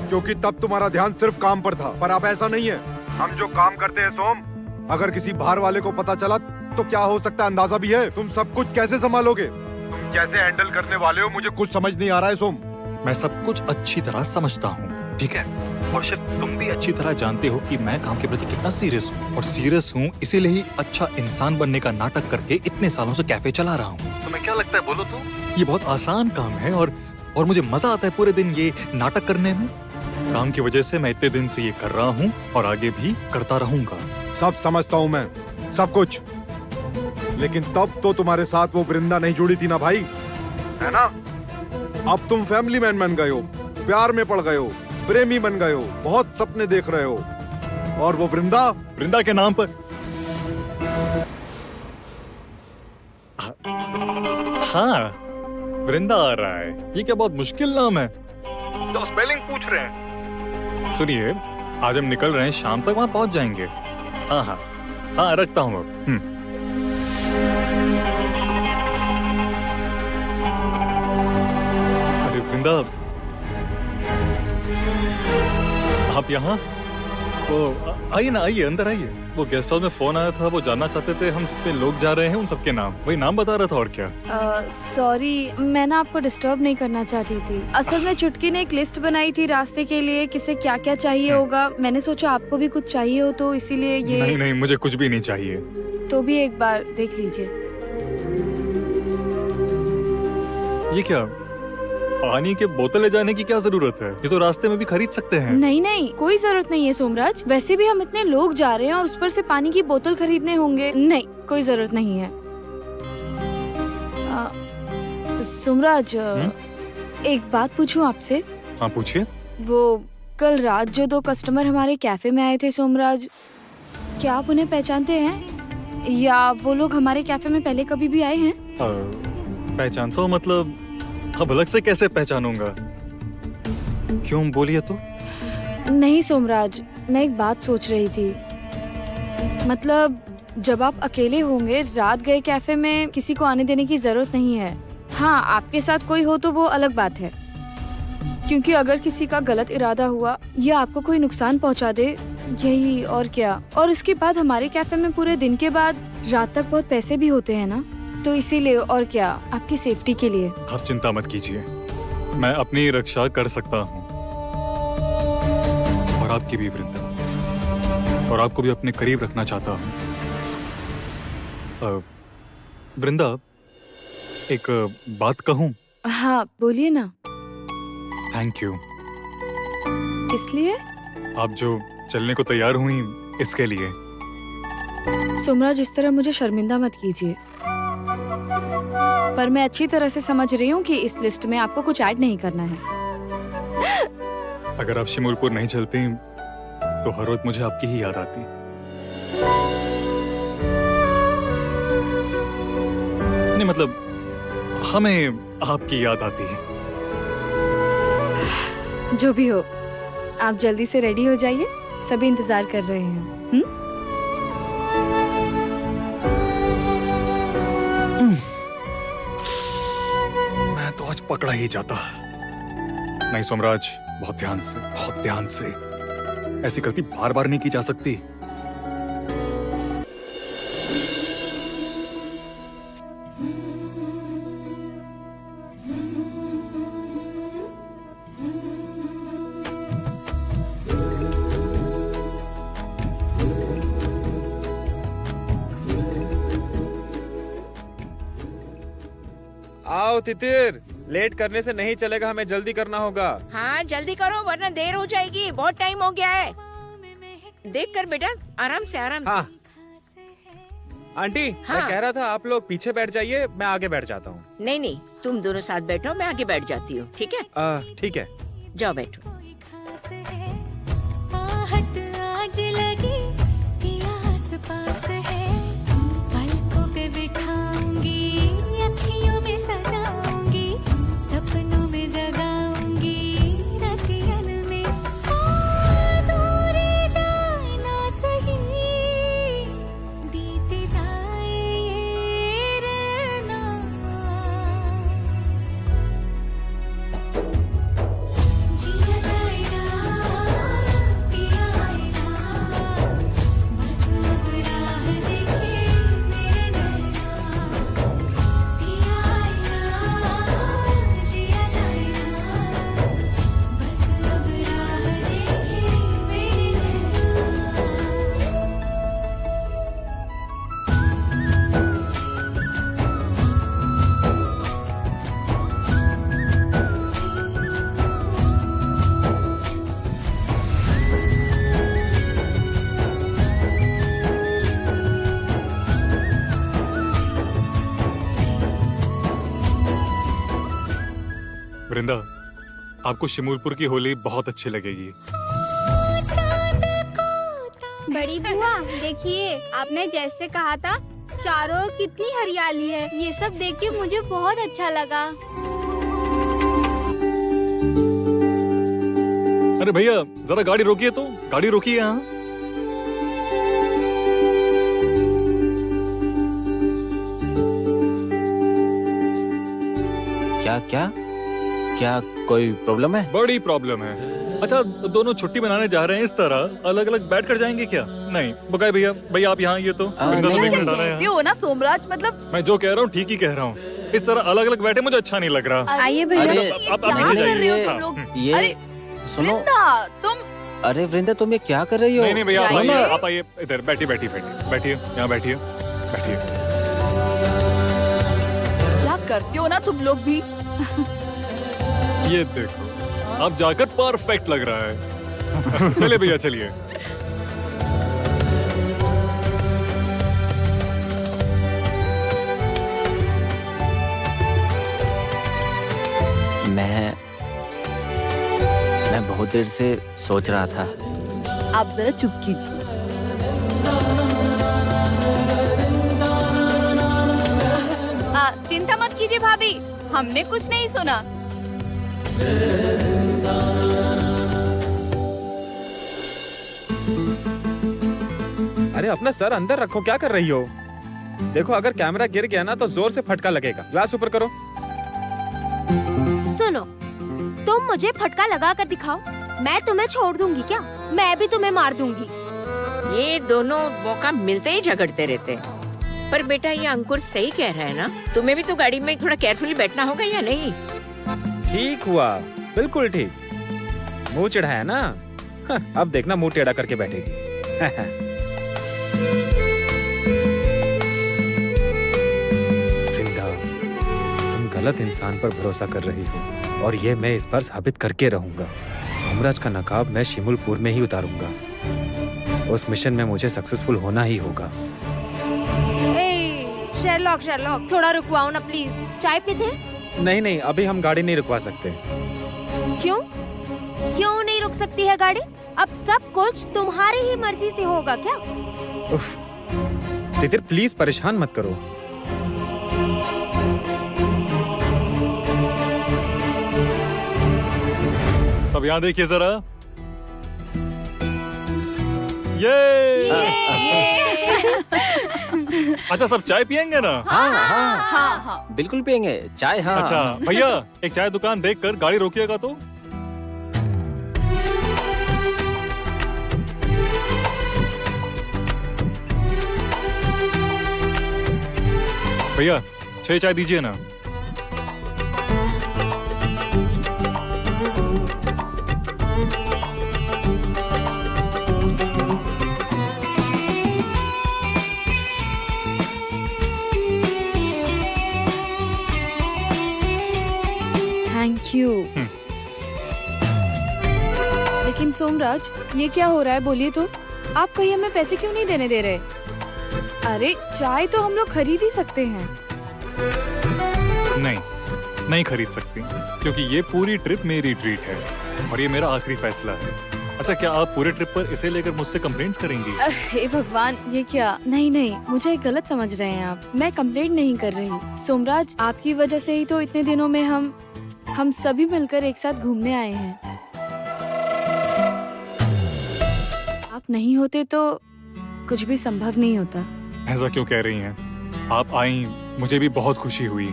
क्योंकि तब तुम्हारा ध्यान सिर्फ काम पर था, पर अब ऐसा नहीं है। हम जो काम करते हैं सोम, अगर किसी बाहर वाले को पता चला तो क्या हो सकता है अंदाजा भी है। तुम सब कुछ कैसे संभालोगे? तुम कैसे हैंडल करने वाले हो, मुझे कुछ समझ नहीं आ रहा है सोम। मैं सब कुछ अच्छी तरह समझता हूँ, ठीक है? और शायद तुम भी अच्छी तरह जानते हो कि मैं काम के प्रति कितना सीरियस हूँ, और सीरियस हूँ इसीलिए ही अच्छा इंसान बनने का नाटक करके इतने सालों से कैफे चला रहा हूँ। तुम्हें क्या लगता है बोलो तो? ये बहुत आसान काम है और मुझे मजा आता है पूरे दिन ये नाटक करने में। काम की वजह से मैं इतने दिन से ये कर रहा हूँ और आगे भी करता रहूंगा। सब समझता हूँ मैं, सब कुछ, लेकिन तब तो तुम्हारे साथ वो वृंदा नहीं जुड़ी थी ना भाई, है ना? अब तुम फैमिली मैन बन गए हो, प्यार में पड़ गए हो, प्रेमी बन गए हो, बहुत सपने देख रहे हो, और वो वृंदा के नाम पर। हाँ, वृंदा आ रहा है। ये क्या बहुत मुश्किल नाम है? तो स्पेलिंग पूछ रहे हैं। सुनिए, आज हम निकल रहे हैं, शाम तक वहाँ पहुँच जाएंगे। हाँ हाँ हाँ, रखता हूँ अब। अरे वृंदा, आप यहाँ? तो आइए ना, आइए अंदर आइए। वो गेस्ट हाउस में फोन आया था, वो जानना चाहते थे हम जितने लोग जा रहे हैं उन सबके नाम। वही नाम बता रहा था, और क्या? सॉरी, मैं ना आपको डिस्टर्ब नहीं करना चाहती थी। असल में चुटकी ने एक लिस्ट बनाई थी रास्ते के लिए, किसे क्या क्या चाहिए होगा। मैंने सोचा आपको भी कुछ चाहिए हो तो इसीलिए ये। नहीं नहीं, मुझे कुछ भी नहीं चाहिए। तो भी एक बार देख लीजिए। ये क्या? पानी के बोतल ले जाने की क्या जरूरत है? ये तो रास्ते में भी खरीद सकते हैं। नहीं नहीं, कोई जरूरत नहीं है सोमराज। वैसे भी हम इतने लोग जा रहे हैं और उस पर से पानी की बोतल खरीदने होंगे। नहीं, कोई जरूरत नहीं है। सोमराज, एक बात पूछूं आपसे? हाँ पूछिए। वो कल रात जो 2 कस्टमर हमारे कैफे में आए थे सोमराज, क्या आप उन्हें पहचानते हैं, या वो लोग हमारे कैफे में पहले कभी भी आए हैं? पहचानता हूँ मतलब? अब अलग से कैसे पहचानूंगा? क्यों, बोलिए तो। नहीं सोमराज, मैं एक बात सोच रही थी। मतलब जब आप अकेले होंगे रात गए कैफे में किसी को आने देने की जरूरत नहीं है। हाँ, आपके साथ कोई हो तो वो अलग बात है, क्योंकि अगर किसी का गलत इरादा हुआ या आपको कोई नुकसान पहुंचा दे, यही और क्या। और इसके बाद हमारे कैफे में पूरे दिन के बाद रात तक बहुत पैसे भी होते हैं ना, तो इसीलिए और क्या, आपकी सेफ्टी के लिए। आप चिंता मत कीजिए, मैं अपनी रक्षा कर सकता हूँ, और आपकी भी वृंदा, और आपको भी अपने करीब रखना चाहता हूँ। वृंदा, एक बात कहूँ? हाँ बोलिए ना। Thank you. इसलिए? आप जो चलने को तैयार हुई इसके लिए। सोमराज, इस तरह मुझे शर्मिंदा मत कीजिए, पर मैं अच्छी तरह से समझ रही हूँ कि इस लिस्ट में आपको कुछ ऐड नहीं करना है। अगर आप शिमूलपुर नहीं चलती तो हर रोज मुझे आपकी ही याद आती। नहीं मतलब हमें आपकी याद आती है। जो भी हो, आप जल्दी से रेडी हो जाइए, सभी इंतजार कर रहे हैं। मैं तो आज पकड़ा ही जाता। नहीं सोमराज, बहुत ध्यान से, बहुत ध्यान से। ऐसी गलती बार बार नहीं की जा सकती। आओ तितिर, लेट करने से नहीं चलेगा, हमें जल्दी करना होगा। हाँ जल्दी करो वरना देर हो जाएगी, बहुत टाइम हो गया है। देख कर बेटा, आराम से आराम हाँ। से। आंटी, हाँ। मैं कह रहा था आप लोग पीछे बैठ जाइए, मैं आगे बैठ जाता हूँ। नहीं नहीं, तुम दोनों साथ बैठो, मैं आगे बैठ जाती हूँ, ठीक है? ठीक है, जाओ बैठो। आज लगी पिया आस पास है, पलकों पे बिठाऊंगी, अखियों में सजाऊंगी, सपनों में जगाऊंगी, रतियन में दूरी जाना सही, बीत जाए ये रहना, जिया जाएगा पिया आएगा, बस अब राह देखे मेरे नैना, पिया आएगा जिया जाएगा, बस अब राह देखे मेरे नैना। वृंदा, आपको शिमूलपुर की होली बहुत अच्छी लगेगी। बड़ी बुआ देखिए, आपने जैसे कहा था चारों ओर कितनी हरियाली है, ये सब देख के मुझे बहुत अच्छा लगा। अरे भैया, जरा गाड़ी रोकिए तो, गाड़ी रोकिए यहाँ। क्या क्या क्या कोई प्रॉब्लम है? बड़ी प्रॉब्लम है। अच्छा, दोनों छुट्टी मनाने जा रहे हैं, इस तरह अलग अलग बैठ कर जाएंगे क्या? नहीं बुकाई भैया, भैया आप यहाँ, ये तो वृंदा तो एक मिनट आ रहा है कहते यहाँ। हो ना सोमराज, मतलब मैं जो कह रहा हूँ ठीक ही कह रहा हूँ। इस तरह अलग अलग बैठे मुझे अच्छा नहीं लग रहा। आइए भैया। अरे, आप नीचे जाइए। ये सुनो, वृंदा, तुम अरे वृंदा तुम ये क्या कर रही हो? नहीं नहीं भैया, आप जाइए। आइए, आप आइए इधर, बैठिए बैठिए बैठिए बैठिए, यहाँ बैठिए बैठिए। क्या करते हो ना तुम लोग भी। ये देखो, आप जाकर परफेक्ट लग रहा है। चलिए भैया चलिए। मैं बहुत देर से सोच रहा था। आप जरा चुप कीजिए। चिंता मत कीजिए भाभी, हमने कुछ नहीं सुना। अरे अपना सर अंदर रखो, क्या कर रही हो? देखो अगर कैमरा गिर गया ना तो जोर से फटका लगेगा। ग्लास ऊपर करो। सुनो, तुम मुझे फटका लगा कर दिखाओ, मैं तुम्हें छोड़ दूंगी क्या? मैं भी तुम्हें मार दूंगी। ये दोनों मौका मिलते ही झगड़ते रहते हैं। पर बेटा ये अंकुर सही कह रहा है ना, तुम्हें भी तो गाड़ी में थोड़ा केयरफुली बैठना होगा या नहीं? ठीक हुआ, बिल्कुल ठीक। मुंह चिढ़ाया ना, अब देखना मुंह टेढ़ा करके बैठेगी। वृंदा, तुम गलत इंसान पर भरोसा कर रही हो और ये मैं इस बार साबित करके रहूंगा। सोमराज का नकाब मैं शिमुलपुर में ही उतारूंगा। उस मिशन में मुझे सक्सेसफुल होना ही होगा। शेरलॉक, शेरलॉक, थोड़ा रुकवाओ ना प्लीज। चाय पीते? नहीं नहीं, अभी हम गाड़ी नहीं रुकवा सकते। क्यों? क्यों नहीं रुक सकती है गाड़ी? अब सब कुछ तुम्हारी ही मर्जी से होगा क्या? उफ, तितिर प्लीज परेशान मत करो। सब यहाँ देखिए जरा। ये अच्छा, सब चाय पियेंगे ना? हाँ, बिल्कुल पियेंगे चाय। हाँ। अच्छा भैया, एक चाय दुकान देखकर गाड़ी रोकिएगा तो। भैया 6 चाय दीजिए ना। Thank you. लेकिन सोमराज, ये क्या हो रहा है बोलिए तो? आप कहीं हमें पैसे क्यों नहीं देने दे रहे? अरे चाय तो हम लोग खरीद ही सकते हैं। नहीं, नहीं खरीद सकती, क्योंकि ये पूरी ट्रिप मेरी ट्रीट है और ये मेरा आखिरी फैसला है। अच्छा, क्या आप पूरे ट्रिप पर इसे लेकर मुझसे कंप्लेंट्स करेंगी? हे भगवान, ये क्या? नहीं नहीं, मुझे गलत समझ रहे हैं आप। मैं कंप्लेंट नहीं कर रही सोमराज, आपकी वजह से ही तो इतने दिनों में हम सभी मिलकर एक साथ घूमने आए हैं। आप नहीं होते तो कुछ भी संभव नहीं होता। ऐसा क्यों कह रही हैं? आप आई, मुझे भी बहुत खुशी हुई।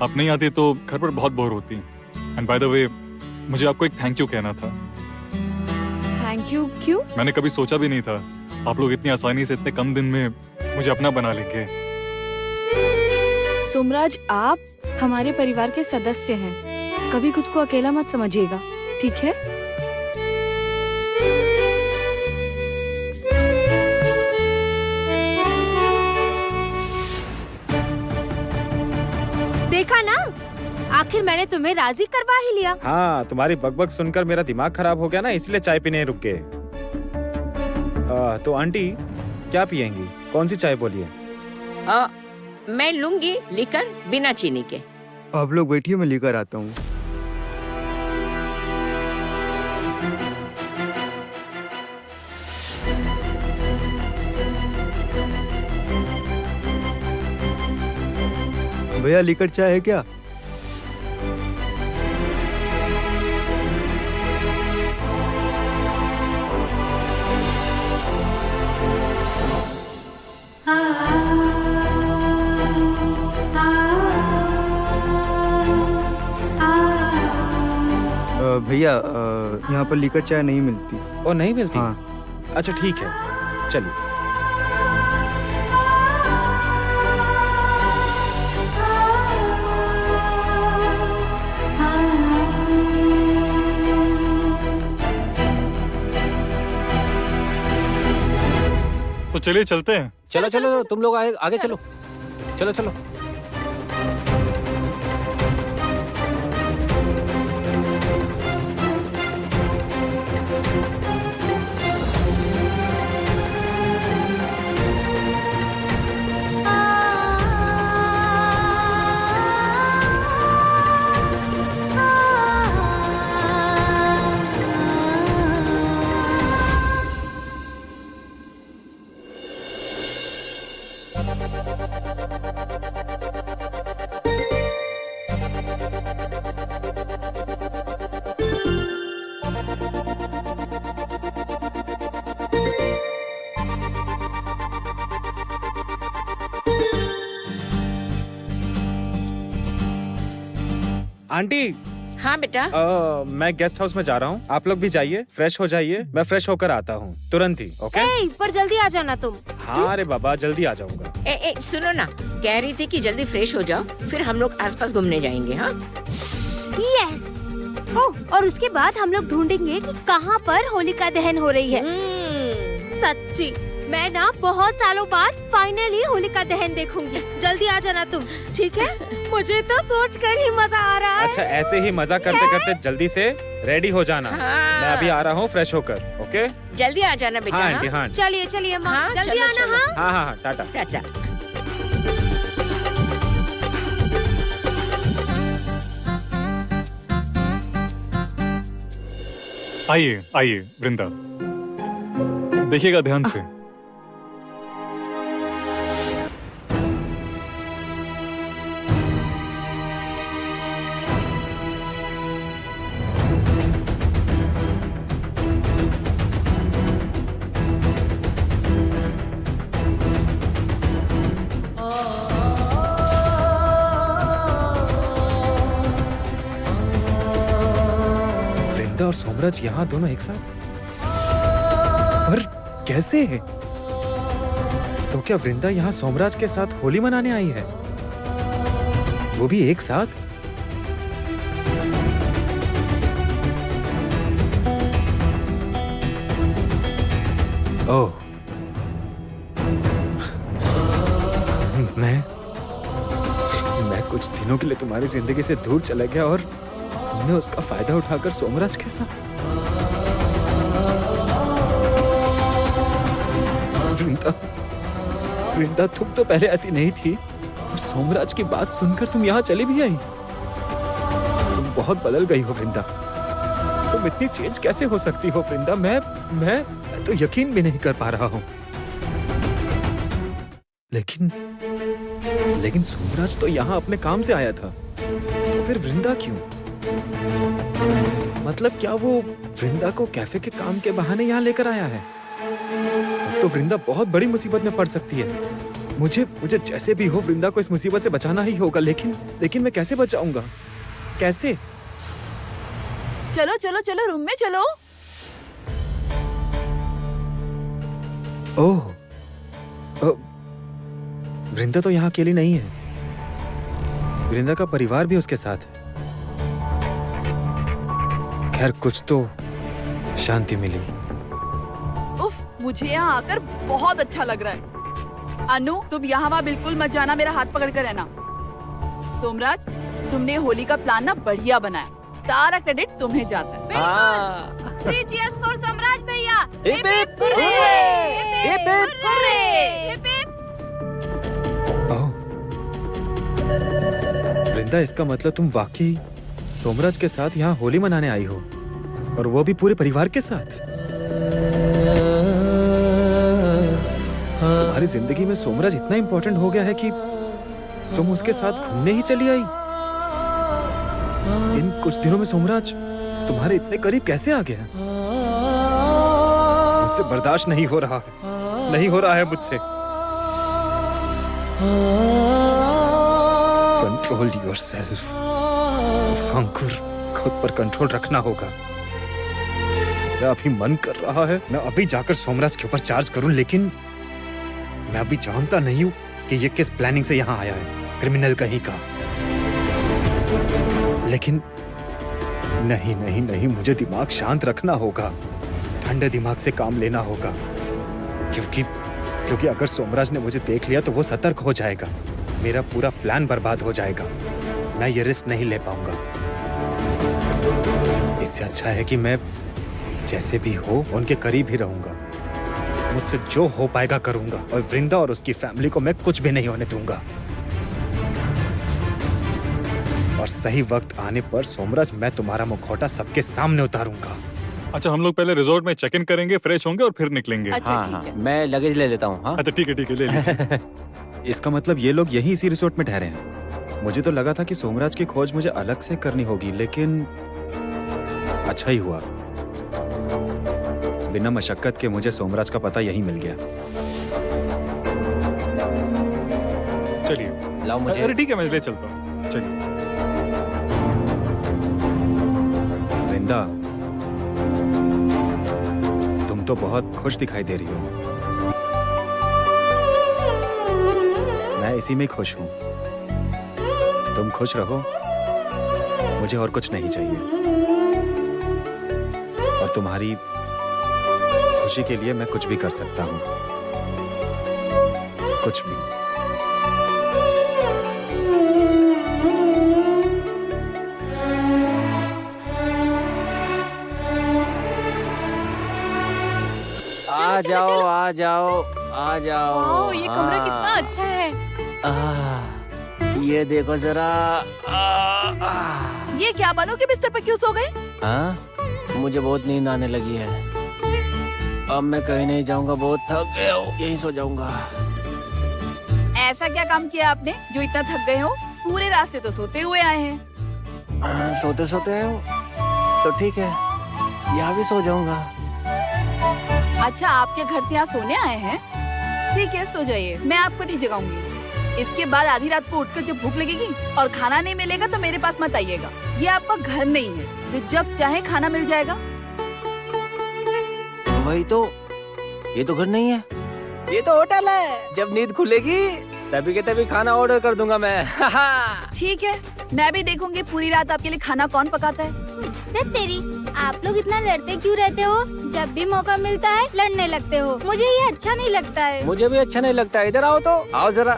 आप नहीं आती तो घर पर बहुत बोर होती। एंड बाय द वे, मुझे आपको एक थैंक यू कहना था। Thank you? क्यों? मैंने कभी सोचा भी नहीं था आप लोग इतनी आसानी से इतने कम दिन में मुझे अपना बना लेंगे। सोमराज, आप हमारे परिवार के सदस्य हैं। कभी खुद को अकेला मत समझिएगा, ठीक है? देखा ना, आखिर मैंने तुम्हें राजी करवा ही लिया। हाँ, तुम्हारी बकबक सुनकर मेरा दिमाग खराब हो गया ना, इसलिए चाय पीने रुक गए। तो आंटी क्या पियेंगी? कौन सी चाय बोलिए? मैं लूंगी लिकर बिना चीनी के। आप लोग बैठिए, मैं लेकर आता हूँ। भैया लीकर चाय है क्या? भैया यहाँ पर लीकर चाय नहीं मिलती। ओ, नहीं मिलती? हाँ। अच्छा ठीक है, चलिए। तो चलिए चलते हैं। चलो चलो, तुम लोग आगे आगे चलो, चलो चलो। आंटी हाँ बेटा। मैं गेस्ट हाउस में जा रहा हूँ, आप लोग भी जाइए, फ्रेश हो जाइए, मैं फ्रेश होकर आता हूँ तुरंत ही। ओके? पर जल्दी आ जाना तुम। हाँ अरे बाबा जल्दी आ जाऊंगा। सुनो ना, कह रही थी कि जल्दी फ्रेश हो जाओ, फिर हम लोग आसपास घूमने जाएंगे। हाँ यस। ओह, और उसके बाद हम लोग ढूंढेंगे कि कहाँ पर होलिका दहन हो रही है। सच्ची मैं ना बहुत सालों बाद फाइनली होलिका दहन देखूंगी। जल्दी आ जाना तुम, ठीक है? मुझे तो सोचकर ही मजा आ रहा है। अच्छा ऐसे ही मजा करते करते जल्दी से रेडी हो जाना। हाँ। मैं अभी आ रहा हूँ फ्रेश होकर। ओके? जल्दी आ जाना बेटा। हाँ आंटी हाँ। चलिए चलिए माँ, हाँ, जल्दी चलो, आना। चलो। हाँ हाँ हाँ टाटा टाटा। आइए आइए वृंदा, देखिएगा ध्यान से। वृंदा और सोमराज यहाँ दोनों एक साथ? पर कैसे है? तो क्या वृंदा यहाँ सोमराज के साथ होली मनाने आई है, वो भी एक साथ? ओह, मैं कुछ दिनों के लिए तुम्हारी जिंदगी से दूर चला गया और तुमने उसका फायदा उठाकर सोमराज के साथ। वृंदा तुम तो पहले ऐसी नहीं थी और सोमराज की बात सुनकर तुम यहाँ चली भी आई। तुम बहुत बदल गई हो वृंदा, तुम इतनी चेंज कैसे हो सकती हो वृंदा? मैं तो यकीन भी नहीं कर पा रहा हूँ। लेकिन सोमराज तो यहाँ अपने काम से आया था, तो फिर वृंदा क्यों? मतलब क्या वो वृंदा को कैफे के काम के बहाने यहाँ लेकर आया है? तो वृंदा बहुत बड़ी मुसीबत में पड़ सकती है। मुझे जैसे भी हो वृंदा को इस मुसीबत से बचाना ही होगा। लेकिन मैं कैसे बचाऊंगा? कैसे? चलो चलो चलो रूम में चलो। ओह, वृंदा तो यहाँ अकेली नहीं है, वृंदा का परिवार भी उसके साथ है। खैर कुछ तो शांति मिली। उफ, मुझे यहाँ आकर बहुत अच्छा लग रहा है। अनु तुम यहाँ वहाँ बिल्कुल मत जाना, मेरा हाथ पकड़ कर रहना। सोमराज तुमने होली का प्लान ना बढ़िया बनाया, सारा क्रेडिट तुम्हें जाता है। हाँ। 3 cheers for सोमराज भैया। Hip hip hurray! Hip hip hurray! Vrinda इसका मतलब तुम वाकई सोमराज के साथ यहाँ होली मनाने आई हो, और वो भी पूरे परिवार के साथ। तुम्हारी जिंदगी में सोमराज इतना इम्पोर्टेंट हो गया है कि तुम उसके साथ घूमने ही चली आई। इन कुछ दिनों में सोमराज तुम्हारे इतने करीब कैसे आ गया? मुझसे बर्दाश्त नहीं हो रहा है मुझसे। कंट्रोल योरसेल्फ अंकुर, खुद पर कंट्रोल रखना होगा। मेरा अभी मन कर रहा है मैं अभी जाकर सोमराज के ऊपर चार्ज करूं, लेकिन मैं अभी जानता नहीं हूं कि ये किस प्लानिंग से यहाँ आया है, क्रिमिनल कहीं का। लेकिन नहीं, मुझे दिमाग शांत रखना होगा, ठंडे दिमाग से काम लेना होगा, क्योंकि अगर सोमराज ने मुझे देख लिया तो वो सतर्क हो जाएगा, मेरा पूरा प्लान बर्बाद हो जाएगा। मैं ये रिस्क नहीं ले पाऊंगा। इससे अच्छा है कि मैं जैसे भी हो उनके करीब ही रहूंगा, मुझसे जो हो पाएगा करूंगा, और वृंदा और उसकी फैमिली को मैं कुछ भी नहीं होने दूंगा। और सही वक्त आने पर सोमराज मैं तुम्हारा मुखौटा सबके सामने उतारूंगा। अच्छा हम लोग पहले रिजॉर्ट में चेक इन करेंगे, फ्रेश होंगे और फिर निकलेंगे। हाँ, मैं लगेज ले लेता हूँ। हाँ? अच्छा ठीक है ले लीजिए। इसका मतलब ये लोग यहीं इसी रिसोर्ट में ठहरे हैं। मुझे तो लगा था कि सोमराज की खोज मुझे अलग से करनी होगी, लेकिन अच्छा ही हुआ, बिना मशक्कत के मुझे सोमराज का पता यहीं मिल गया। चलिए लाओ मुझे। अरे ठीक है मैं ले चलता हूँ। चलिए वृंदा, तुम तो बहुत खुश दिखाई दे रही हो। मैं इसी में खुश हूँ। तुम खुश रहो, मुझे और कुछ नहीं चाहिए। और तुम्हारी खुशी के लिए मैं कुछ भी कर सकता हूँ, कुछ भी। आ जाओ आ जाओ आ जाओ। वाओ, ये कमरा कितना अच्छा है। ये देखो जरा। ये क्या बानों के बिस्तर पर क्यों सो गए? हाँ, मुझे बहुत नींद आने लगी है। अब मैं कहीं नहीं जाऊंगा, बहुत थक गया हूँ, यहीं सो जाऊंगा। ऐसा क्या काम किया आपने जो इतना थक गए हो? पूरे रास्ते तो सोते हुए आए हैं। सोते सोते आए हो तो ठीक है, यहाँ भी सो जाऊंगा। अच्छा, आपके घर से यहाँ सोने आए हैं? ठीक है, सो जाइए, मैं आपको नहीं जगाऊंगी। इसके बाद आधी रात को उठकर जब भूख लगेगी और खाना नहीं मिलेगा तो मेरे पास मत आइएगा। ये आपका घर नहीं है, तो जब चाहे खाना मिल जाएगा। वही तो, ये तो घर नहीं है, ये तो होटल है। जब नींद खुलेगी तभी के तभी खाना ऑर्डर कर दूंगा मैं। ठीक है, मैं भी देखूंगी पूरी रात आपके लिए खाना कौन पकाता है। तेरी, आप लोग इतना लड़ते क्यों रहते हो? जब भी मौका मिलता है लड़ने लगते हो। मुझे ये अच्छा नहीं लगता है। मुझे भी अच्छा नहीं लगता। इधर आओ तो, आओ जरा।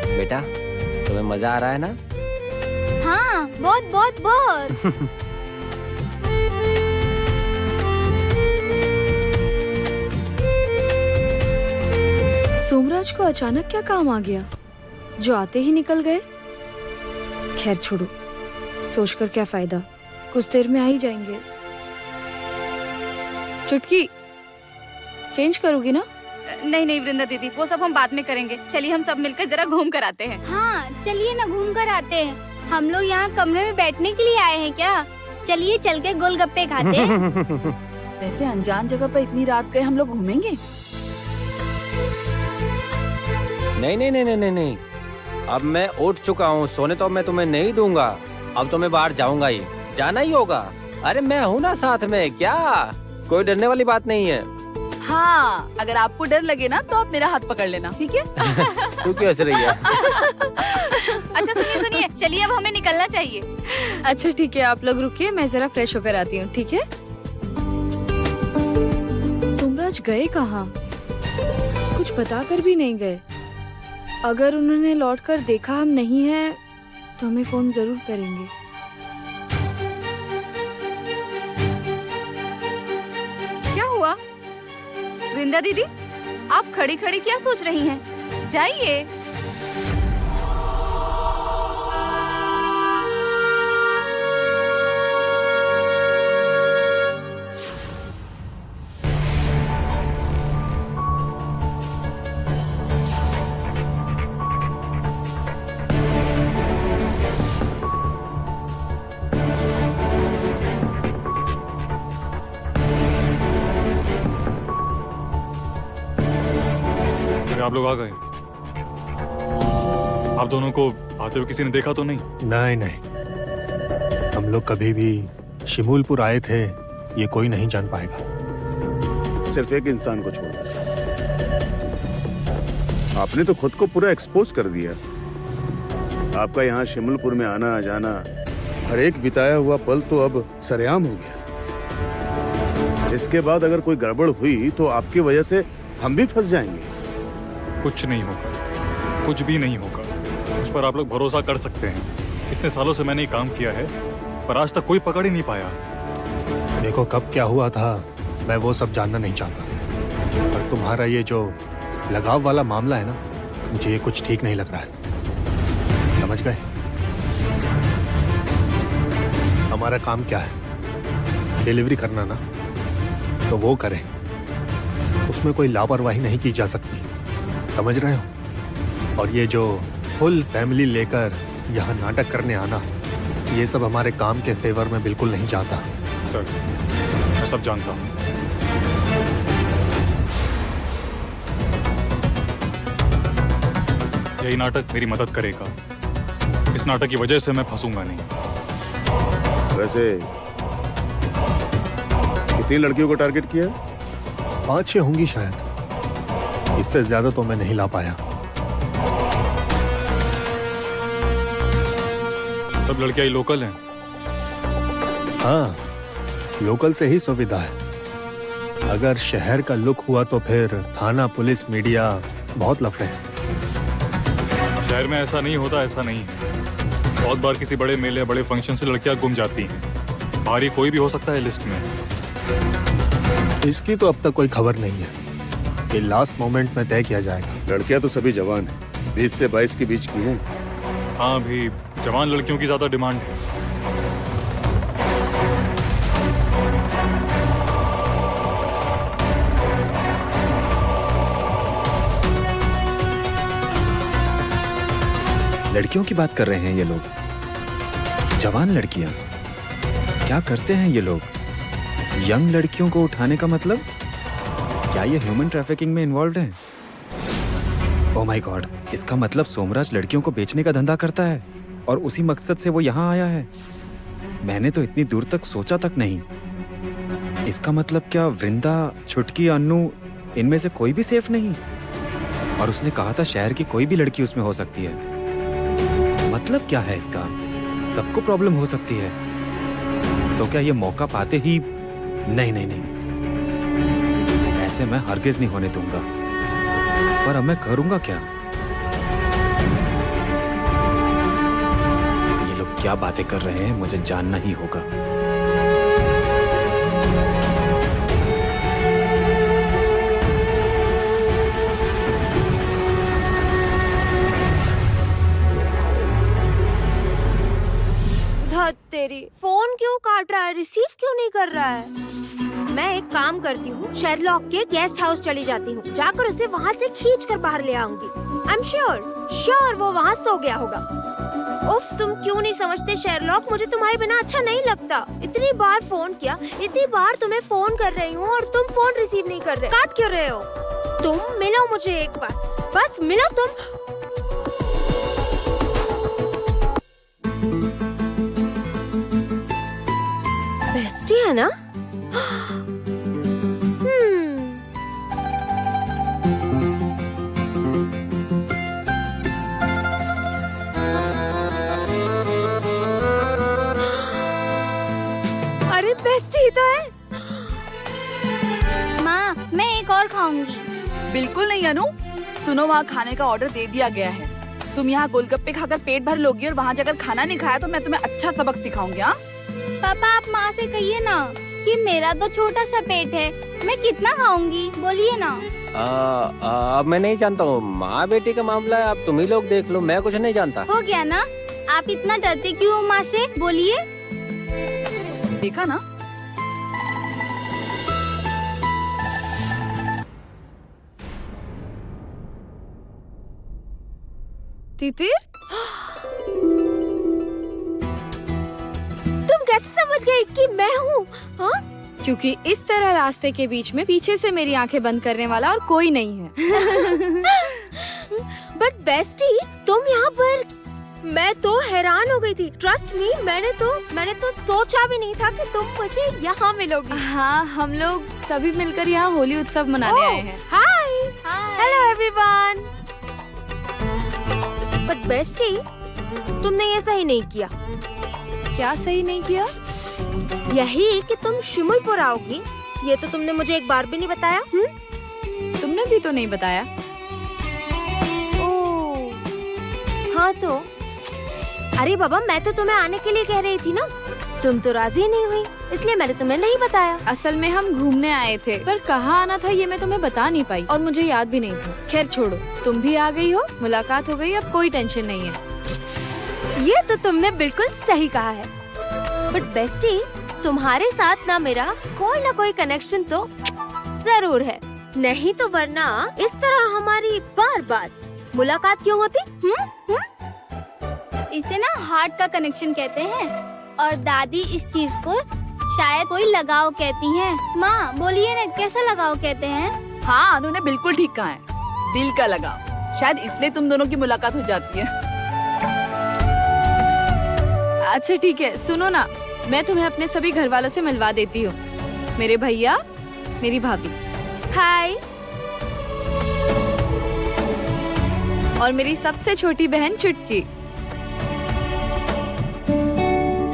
बेटा, तुम्हें मजा आ रहा है ना? हाँ, बहुत बहुत बहुत। सोमराज को अचानक क्या काम आ गया जो आते ही निकल गए? खैर छोड़ो, सोचकर क्या फायदा, कुछ देर में आ ही जाएंगे। चुटकी, चेंज करोगी ना? नहीं नहीं वृंदा दीदी, वो सब हम बाद में करेंगे। चलिए हम सब मिलकर जरा घूम कर आते हैं। हाँ, चलिए ना, घूम कर आते हैं। हम लोग यहाँ कमरे में बैठने के लिए आए हैं क्या? चलिए चल के गोलगप्पे खाते हैं। वैसे अनजान जगह पर इतनी रात गए हम लोग घूमेंगे? नहीं नहीं नहीं नहीं नहीं नहीं, अब मैं उठ चुका हूँ, सोने तो मैं तुम्हें नहीं दूंगा। अब तो मैं बाहर जाऊंगा ही, जाना ही होगा। अरे मैं हूँ ना साथ में, क्या कोई डरने वाली बात नहीं है। हाँ, अगर आपको डर लगे ना तो आप मेरा हाथ पकड़ लेना, ठीक है? तू क्यों हंस रही है? अच्छा सुनिए सुनिए, चलिए अब हमें निकलना चाहिए। अच्छा ठीक है, आप लोग रुकिए, मैं जरा फ्रेश होकर आती हूँ, ठीक है? सोमराज गए कहाँ? कुछ बताकर भी नहीं गए। अगर उन्होंने लौटकर देखा हम नहीं हैं, तो हमें फोन जरूर करेंगे। क्या हुआ वृंदा दीदी, आप खड़ी खड़ी क्या सोच रही हैं? जाइए। आप लोग आ गए। आप दोनों को आते हुए किसी ने देखा तो नहीं? नहीं नहीं, हम लोग कभी भी शिमूलपुर आए थे ये कोई नहीं जान पाएगा। सिर्फ एक इंसान को छोड़, आपने तो खुद को पूरा एक्सपोज कर दिया। आपका यहाँ शिमूलपुर में आना जाना, हर एक बिताया हुआ पल तो अब सरेआम हो गया। इसके बाद अगर कोई गड़बड़ हुई तो आपकी वजह से हम भी फंस जाएंगे। कुछ नहीं होगा, कुछ भी नहीं होगा, उस पर आप लोग भरोसा कर सकते हैं। इतने सालों से मैंने ये काम किया है, पर आज तक कोई पकड़ ही नहीं पाया। देखो कब क्या हुआ था मैं वो सब जानना नहीं चाहता, पर तुम्हारा ये जो लगाव वाला मामला है ना, मुझे ये कुछ ठीक नहीं लग रहा है। समझ गए? हमारा काम क्या है? डिलीवरी करना ना, तो वो करें, उसमें कोई लापरवाही नहीं की जा सकती। समझ रहे हो? और ये जो फुल फैमिली लेकर यहाँ नाटक करने आना, ये सब हमारे काम के फेवर में बिल्कुल नहीं जाता। सर, मैं सब जानता हूँ। यही नाटक मेरी मदद करेगा। इस नाटक की वजह से मैं फंसूंगा नहीं। वैसे कितनी लड़कियों को टारगेट किया? 5-6 होंगी शायद, इससे ज्यादा तो मैं नहीं ला पाया। सब लड़कियां ही लोकल हैं? हाँ, लोकल से ही सुविधा है। अगर शहर का लुक हुआ तो फिर थाना, पुलिस, मीडिया बहुत लफड़े हैं। शहर में ऐसा नहीं होता, ऐसा नहीं है। बहुत बार किसी बड़े मेले, बड़े फंक्शन से लड़कियां गुम जाती हैं। बाहरी कोई भी हो सकता है लिस्ट में। इसकी तो अब तक कोई खबर नहीं है, कि लास्ट मोमेंट में तय किया जाएगा। लड़कियां तो सभी जवान हैं, 20 से 22 के बीच की हैं। हाँ, अभी जवान लड़कियों की ज्यादा डिमांड है। लड़कियों की बात कर रहे हैं ये लोग? जवान लड़कियां? क्या करते हैं ये लोग? यंग लड़कियों को उठाने का मतलब? क्या ये ह्यूमन ट्रैफिकिंग में इन्वॉल्व हैं? ओह माय गॉड, इसका मतलब सोमराज लड़कियों को बेचने का धंधा करता है और उसी मकसद से वो यहाँ आया है। मैंने तो इतनी दूर तक सोचा तक नहीं। इसका मतलब क्या वृंदा, छुटकी, अन्नू, इनमें से कोई भी सेफ नहीं? और उसने कहा था शहर की कोई भी लड़की उसमें हो सकती है। मतलब क्या है इसका? सबको प्रॉब्लम हो सकती है। तो क्या ये मौका पाते ही? नहीं नहीं नहीं, ऐसे मैं हरगिज नहीं होने दूंगा। पर अब मैं करूंगा क्या? ये लोग क्या बातें कर रहे हैं मुझे जानना ही होगा। तेरी फोन क्यों काट रहा है? रिसीव क्यों नहीं कर रहा है? मैं एक काम करती हूँ, शेरलॉक के गेस्ट हाउस चली जाती हूँ, जाकर उसे वहाँ से खींच कर बाहर ले आऊंगी। आई एम श्योर वो वहाँ सो गया होगा। उफ, तुम क्यों नहीं समझते शेरलॉक, मुझे तुम्हारे बिना अच्छा नहीं लगता। इतनी बार फोन किया, इतनी बार तुम्हें फोन कर रही हूँ और तुम फोन रिसीव नहीं कर रहे। काट क्यों रहे हो? तुम मिलो मुझे एक बार, बस मिलो तुम। बेस्टी है ना? अरे बेस्टी ही तो है। माँ, मैं एक और खाऊंगी। बिल्कुल नहीं अनु, सुनो, वहाँ खाने का ऑर्डर दे दिया गया है। तुम यहाँ गोलगप्पे खाकर पेट भर लोगी और वहाँ जाकर खाना नहीं खाया तो मैं तुम्हें अच्छा सबक सिखाऊंगी। हाँ पापा, आप माँ से कहिए ना कि मेरा तो छोटा सा पेट है, मैं कितना खाऊंगी, बोलिए ना। अब मैं नहीं जानता हूँ, माँ बेटी का मामला है, अब तुम ही लोग देख लो, मैं कुछ नहीं जानता। हो गया ना? आप इतना डरते क्यों हो माँ से, बोलिए। देखा ना? तितिर, तुम कैसे समझ गई कि मैं हूँ? हाँ? क्योंकि इस तरह रास्ते के बीच में पीछे से मेरी आंखें बंद करने वाला और कोई नहीं है। बट बेस्टी, तुम यहाँ पर? मैं तो हैरान हो गई थी। ट्रस्ट मी, मैंने तो सोचा भी नहीं था कि तुम मुझे यहाँ मिलोगी। हाँ, हम लोग सभी मिलकर यहाँ होली उत्सव मनाने आए हैं। हाय, हेलो एवरीवन। बट बेस्टी, तुमने ये सही नहीं किया। क्या सही नहीं किया? यही कि तुम शिमुलपुर आओगी, ये तो तुमने मुझे एक बार भी नहीं बताया। तुमने भी तो नहीं बताया। ओह, हाँ तो अरे बाबा, मैं तो तुम्हें आने के लिए कह रही थी ना, तुम तो राजी नहीं हुई, इसलिए मैंने तुम्हें नहीं बताया। असल में हम घूमने आए थे, पर कहाँ आना था ये मैं तुम्हें बता नहीं पाई और मुझे याद भी नहीं था। खैर छोड़ो, तुम भी आ गई हो, मुलाकात हो गई, अब कोई टेंशन नहीं है। ये तो तुमने बिल्कुल सही कहा है। बट बेस्टी, तुम्हारे साथ ना मेरा कोई ना कोई कनेक्शन तो जरूर है, नहीं तो वरना इस तरह हमारी बार बार मुलाकात क्यों होती? इसे ना हार्ट का कनेक्शन कहते हैं और दादी इस चीज को शायद कोई लगाव कहती हैं। माँ बोलिए ना, कैसा लगाव कहते हैं? हाँ, अनु ने बिल्कुल ठीक कहा है, दिल का लगाव। शायद इसलिए तुम दोनों की मुलाकात हो जाती है। अच्छा ठीक है, सुनो ना, मैं तुम्हें अपने सभी घर वालों से मिलवा देती हूँ। मेरे भैया, मेरी भाभी हाय। और मेरी सबसे छोटी बहन चुटकी।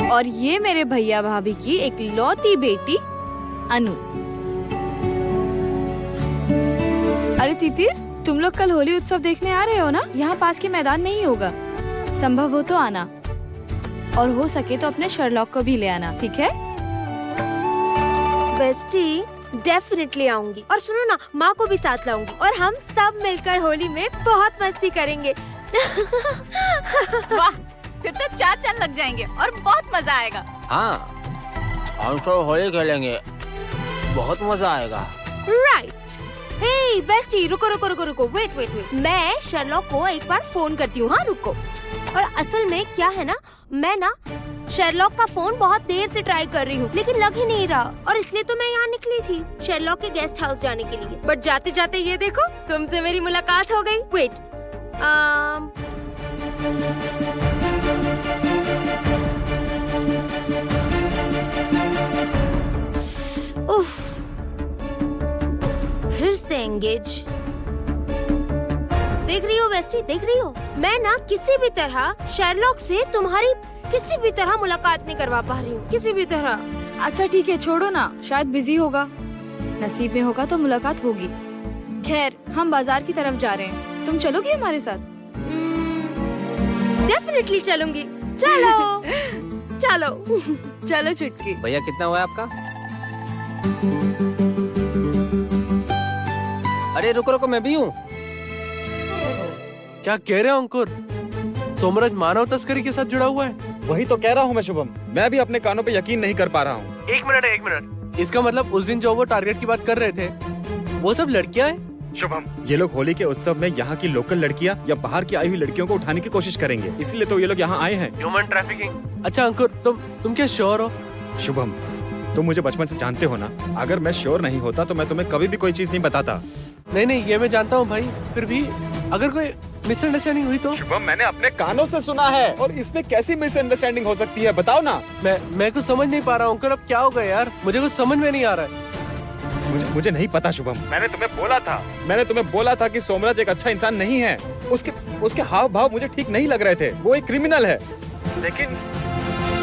और ये मेरे भैया भाभी की एक लौती बेटी अनु। अरे तितिर, तुम लोग कल होली उत्सव देखने आ रहे हो ना? यहाँ पास के मैदान में ही होगा। संभव हो तो आना, और हो सके तो अपने शर्लॉक को भी ले आना, ठीक है? बेस्टी, डेफिनेटली आऊंगी। और सुनो ना, माँ को भी साथ लाऊंगी और हम सब मिलकर होली में बहुत मस्ती करेंगे। वाह, फिर तो 4 चांद लग जाएंगे और बहुत मजा आएगा। हाँ, हम सब होली खेलेंगे, बहुत मजा आएगा। राइट। हे बेस्टी, रुको रुको रुको रुको, वेट वेट वेट। मैं शर्लॉक को एक बार फोन करती हूँ। हाँ रुको। और असल में क्या है ना, मैं ना शर्लॉक का फोन बहुत देर से ट्राई कर रही हूँ, लेकिन लग ही नहीं रहा, और इसलिए तो मैं यहाँ निकली थी शर्लॉक के गेस्ट हाउस जाने के लिए। बट जाते जाते ये देखो, तुमसे मेरी मुलाकात हो गई। वेट, उफ, फिर से एंगेज। देख रही हो बेस्टी, देख रही हो, मैं ना किसी भी तरह शर्लॉक से तुम्हारी किसी भी तरह मुलाकात नहीं करवा पा रही हूँ, किसी भी तरह। अच्छा ठीक है, छोड़ो ना, शायद बिजी होगा। नसीब में होगा तो मुलाकात होगी। खैर, हम बाजार की तरफ जा रहे हैं, तुम चलोगी हमारे साथ? डेफिनेटली चलूंगी। चलो चलो चलो चुटकी। भैया कितना हुआ है आपका? अरे रुको रुको, मैं भी हूँ। क्या कह रहे हो अंकुर? सोमराज मानव तस्करी के साथ जुड़ा हुआ है? वही तो कह रहा हूँ मैं शुभम, मैं भी अपने कानों पे यकीन नहीं कर पा रहा हूँ। एक मिनट। इसका मतलब उस दिन जो वो टारगेट की बात कर रहे थे, वो सब लड़कियां हैं? शुभम, ये लोग होली के उत्सव में यहाँ की लोकल लड़कियाँ या बाहर की आई हुई लड़कियों को उठाने की कोशिश करेंगे, इसलिए तो ये लोग यहाँ आए हैं। Human trafficking. अच्छा अंकुर, तुम क्या श्योर हो? शुभम, तुम मुझे बचपन से जानते हो ना, अगर मैं श्योर नहीं होता तो मैं तुम्हें कभी भी कोई चीज नहीं बताता। नहीं, ये मैं जानता हूँ भाई, फिर भी अगर कोई मिसअंडरस्टैंडिंग हुई तो? शुभम, मैंने अपने कानों से सुना है, और इसमें कैसी मिसअंडरस्टैंडिंग हो सकती है, बताओ ना। मैं कुछ समझ नहीं पा रहा हूँ अंकुर, अब क्या होगा यार, मुझे कुछ समझ में नहीं आ रहा है। मुझे नहीं पता शुभम, मैंने तुम्हें बोला था कि सोमराज एक अच्छा इंसान नहीं है। उसके हाव भाव मुझे ठीक नहीं लग रहे थे, वो एक क्रिमिनल है, लेकिन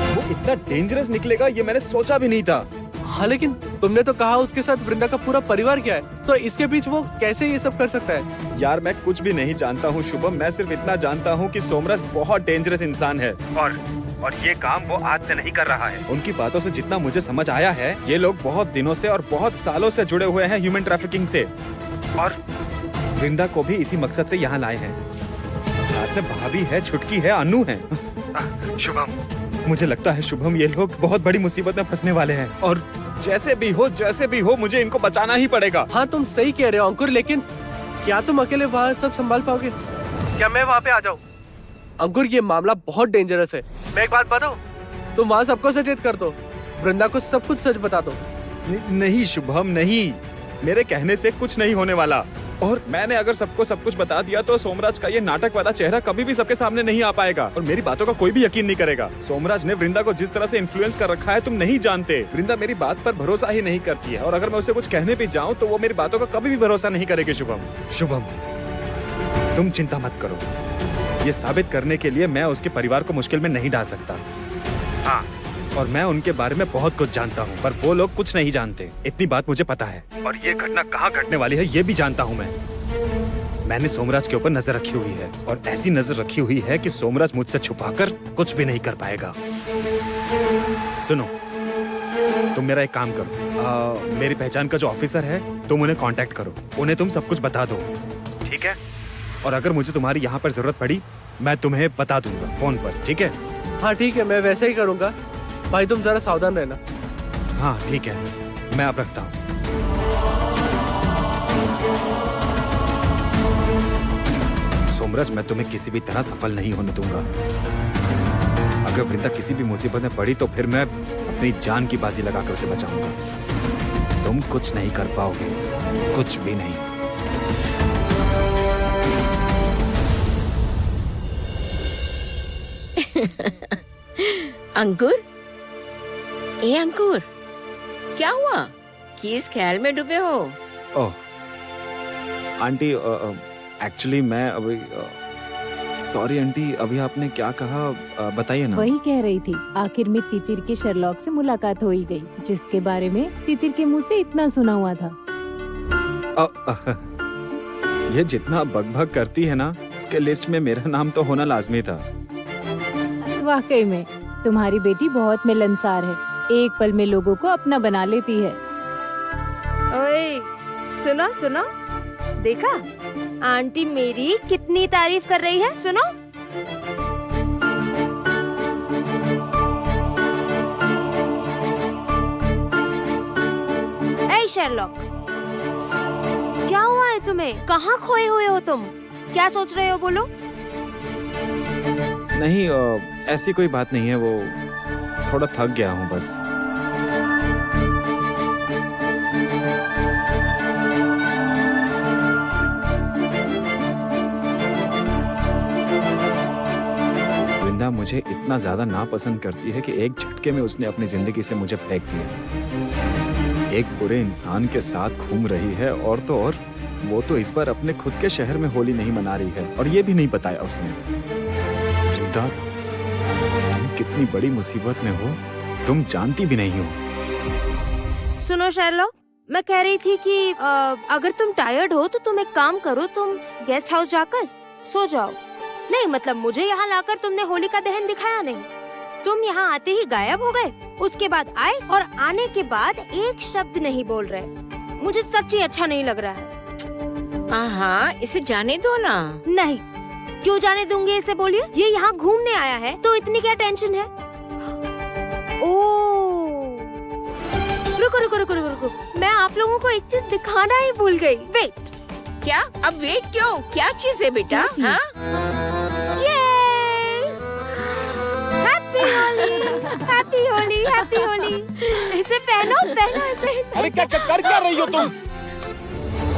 वो इतना डेंजरस निकलेगा ये मैंने सोचा भी नहीं था। हाँ, लेकिन तुमने तो कहा उसके साथ वृंदा का पूरा परिवार क्या है, तो इसके बीच वो कैसे ये सब कर सकता है? यार मैं कुछ भी नहीं जानता हूँ शुभम, मैं सिर्फ इतना जानता हूँ कि सोमराज बहुत डेंजरस इंसान है, और ये काम वो आज से नहीं कर रहा है। उनकी बातों से जितना मुझे समझ आया है, ये लोग बहुत दिनों से और बहुत सालों से जुड़े हुए हैं ह्यूमन ट्रैफिकिंग से, और वृंदा को भी इसी मकसद से यहाँ लाए हैं। साथ में भाभी है, छुटकी है, अनु है। शुभम, मुझे लगता है शुभम, ये लोग बहुत बड़ी मुसीबत में फंसने वाले हैं, और जैसे भी हो मुझे इनको बचाना ही पड़ेगा। हाँ तुम सही कह रहे हो अंकुर, लेकिन क्या तुम अकेले वहाँ सब संभाल पाओगे? क्या मैं वहाँ पे आ जाऊँ? अंकुर, ये मामला बहुत डेंजरस है। मैं एक बात बताऊँ, तुम वहाँ सबको सचेत कर दो, वृंदा को सब कुछ सच बता दो। नहीं शुभम, नहीं, मेरे कहने से कुछ नहीं होने वाला, और मैंने अगर सबको सब कुछ बता दिया तो सोमराज का ये नाटक वाला चेहरा कभी भी सबके सामने नहीं आ पाएगा, और मेरी बातों का कोई भी यकीन नहीं करेगा। सोमराज ने वृंदा को जिस तरह से इन्फ्लुएंस कर रखा है तुम नहीं जानते। वृंदा मेरी बात पर भरोसा ही नहीं करती है, और अगर मैं उसे कुछ कहने भी जाऊँ तो वो मेरी बातों का कभी भी भरोसा नहीं करेगी। शुभम, तुम चिंता मत करो, ये साबित करने के लिए मैं उसके परिवार को मुश्किल में नहीं डाल सकता। हाँ, और मैं उनके बारे में बहुत कुछ जानता हूँ, पर वो लोग कुछ नहीं जानते, इतनी बात मुझे पता है। और ये घटना कहाँ घटने वाली है ये भी जानता हूँ मैंने सोमराज के ऊपर नजर रखी हुई है, और ऐसी नजर रखी हुई है कि सोमराज मुझसे छुपाकर कुछ भी नहीं कर पाएगा। सुनो, तुम मेरा एक काम करो, मेरी पहचान का जो ऑफिसर है तुम उन्हें कांटेक्ट करो, उन्हें तुम सब कुछ बता दो, ठीक है? और अगर मुझे तुम्हारी यहाँ पर जरूरत पड़ी मैं तुम्हें बता दूंगा फोन पर, ठीक है? हाँ ठीक है, मैं वैसे ही करूँगा भाई, तुम जरा सावधान रहना। हाँ ठीक है, मैं अब रखता हूँ। सोमराज, मैं तुम्हें किसी भी तरह सफल नहीं होने दूंगा। अगर वृंदा किसी भी मुसीबत में पड़ी तो फिर मैं अपनी जान की बाजी लगाकर उसे बचाऊंगा। तुम कुछ नहीं कर पाओगे, कुछ भी नहीं। अंकुर, ए अंकुर, क्या हुआ? किस ख्याल में डूबे हो? ओह आंटी, एक्चुअली मैं अभी सॉरी आंटी, अभी आपने क्या कहा बताइए ना। वही कह रही थी, आखिर में तितिर के शर्लॉक से मुलाकात हो ही गई, जिसके बारे में तितिर के मुंह से इतना सुना हुआ था। ये जितना बकबक करती है ना, इसके लिस्ट में मेरा नाम तो होना लाजमी था। वाकई में तुम्हारी बेटी बहुत मिलनसार है, एक पल में लोगों को अपना बना लेती है। ओए सुनो सुनो, देखा आंटी मेरी कितनी तारीफ कर रही है। सुनो, ऐ शेरलॉक, क्या हुआ है तुम्हें? कहाँ खोए हुए हो तुम? क्या सोच रहे हो, बोलो। नहीं ऐसी कोई बात नहीं है, वो थोड़ा थक गया हूँ बस। वृंदा मुझे इतना ज्यादा नापसंद करती है कि एक झटके में उसने अपनी जिंदगी से मुझे फेंक दिया। एक बुरे इंसान के साथ घूम रही है, और तो और वो तो इस बार अपने खुद के शहर में होली नहीं मना रही है, और ये भी नहीं बताया उसने। वृंदा, तुम कितनी बड़ी मुसीबत में हो, तुम जानती भी नहीं हो। सुनो शेरलॉक, मैं कह रही थी कि अगर तुम टायर्ड हो तो तुम एक काम करो, तुम गेस्ट हाउस जाकर सो जाओ। नहीं मतलब मुझे यहाँ लाकर तुमने होली का दहन दिखाया नहीं, तुम यहाँ आते ही गायब हो गए, उसके बाद आए और आने के बाद एक शब्द नहीं बोल रहे। मुझे सच्ची अच्छा नहीं लग रहा है। हाँ, इसे जाने दो ना। नहीं, क्यों जाने दूंगी इसे, बोलिए। ये यहाँ घूमने आया है तो इतनी क्या टेंशन है? ओह, रुको रुको रुको रुको रुको, मैं आप लोगों को एक चीज दिखाना ही भूल गई। वेट। क्या? अब वेट क्यों? क्या चीज है बेटा? हाँ? Happy Holi, happy Holi, happy Holi. इसे पहनो पहनो इसे। अरे क्या कर क्या रही हो तुम?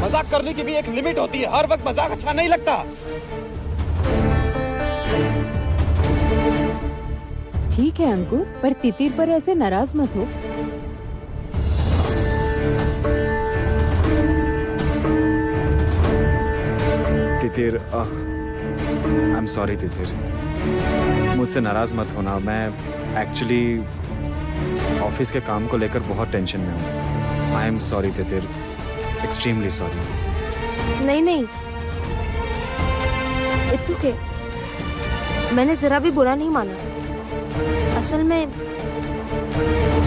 मजाक करने की भी एक लिमिट होती है, हर वक्त मजाक अच्छा नहीं लगता। ठीक है अंकुर, पर तितिर पर ऐसे नाराज मत हो। तितिर, आई एम सॉरी तितिर, मुझसे नाराज मत होना। मैं एक्चुअली ऑफिस के काम को लेकर बहुत टेंशन में हूँ। I am sorry Titir, extremely sorry. नहीं नहीं, इट्स ओके, मैंने जरा भी बुरा नहीं माना। असल में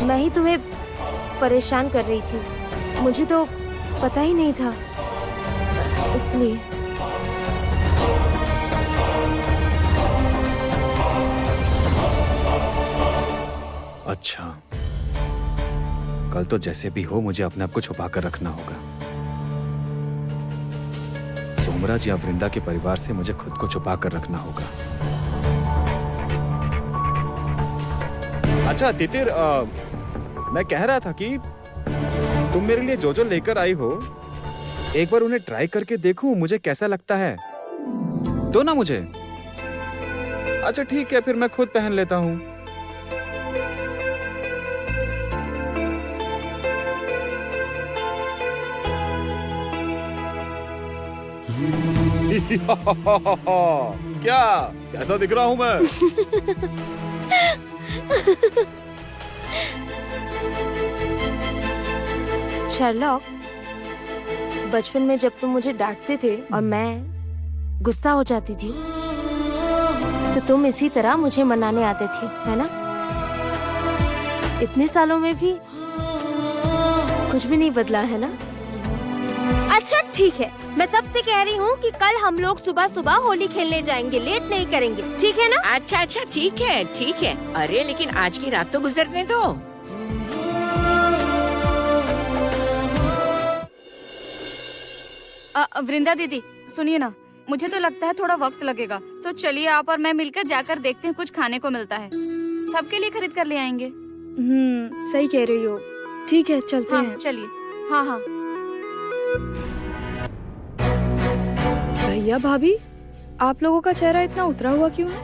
मैं ही तुम्हें परेशान कर रही थी, मुझे तो पता ही नहीं था, इसलिए। अच्छा, कल तो जैसे भी हो मुझे अपने आप को छुपा कर रखना होगा। सोमराज या वृंदा के परिवार से मुझे खुद को छुपा कर रखना होगा। अच्छा तितिर, मैं कह रहा था कि तुम मेरे लिए जो जो लेकर आई हो, एक बार उन्हें ट्राई करके देखूं मुझे कैसा लगता है। दो ना मुझे। अच्छा ठीक है, फिर मैं खुद पहन लेता हूँ। क्या कैसा दिख रहा हूँ मैं? शर्लॉक, बचपन में जब तुम मुझे डांटते थे और मैं गुस्सा हो जाती थी, तो तुम इसी तरह मुझे मनाने आते थे, है ना? इतने सालों में भी कुछ भी नहीं बदला, है ना? अच्छा ठीक है, मैं सबसे कह रही हूँ कि कल हम लोग सुबह सुबह होली खेलने जाएंगे, लेट नहीं करेंगे, ठीक है ना? अच्छा अच्छा ठीक है ठीक है। अरे लेकिन आज की रात तो गुजरने दो। वृंदा दीदी सुनिए ना, मुझे तो लगता है थोड़ा वक्त लगेगा, तो चलिए आप और मैं मिलकर जाकर देखते हैं कुछ खाने को मिलता है, सबके लिए खरीद कर ले आएंगे। सही कह रही हो। ठीक है चलते हैं। चलिए। हाँ हाँ। भैया भाभी, आप लोगों का चेहरा इतना उतरा हुआ क्यों है?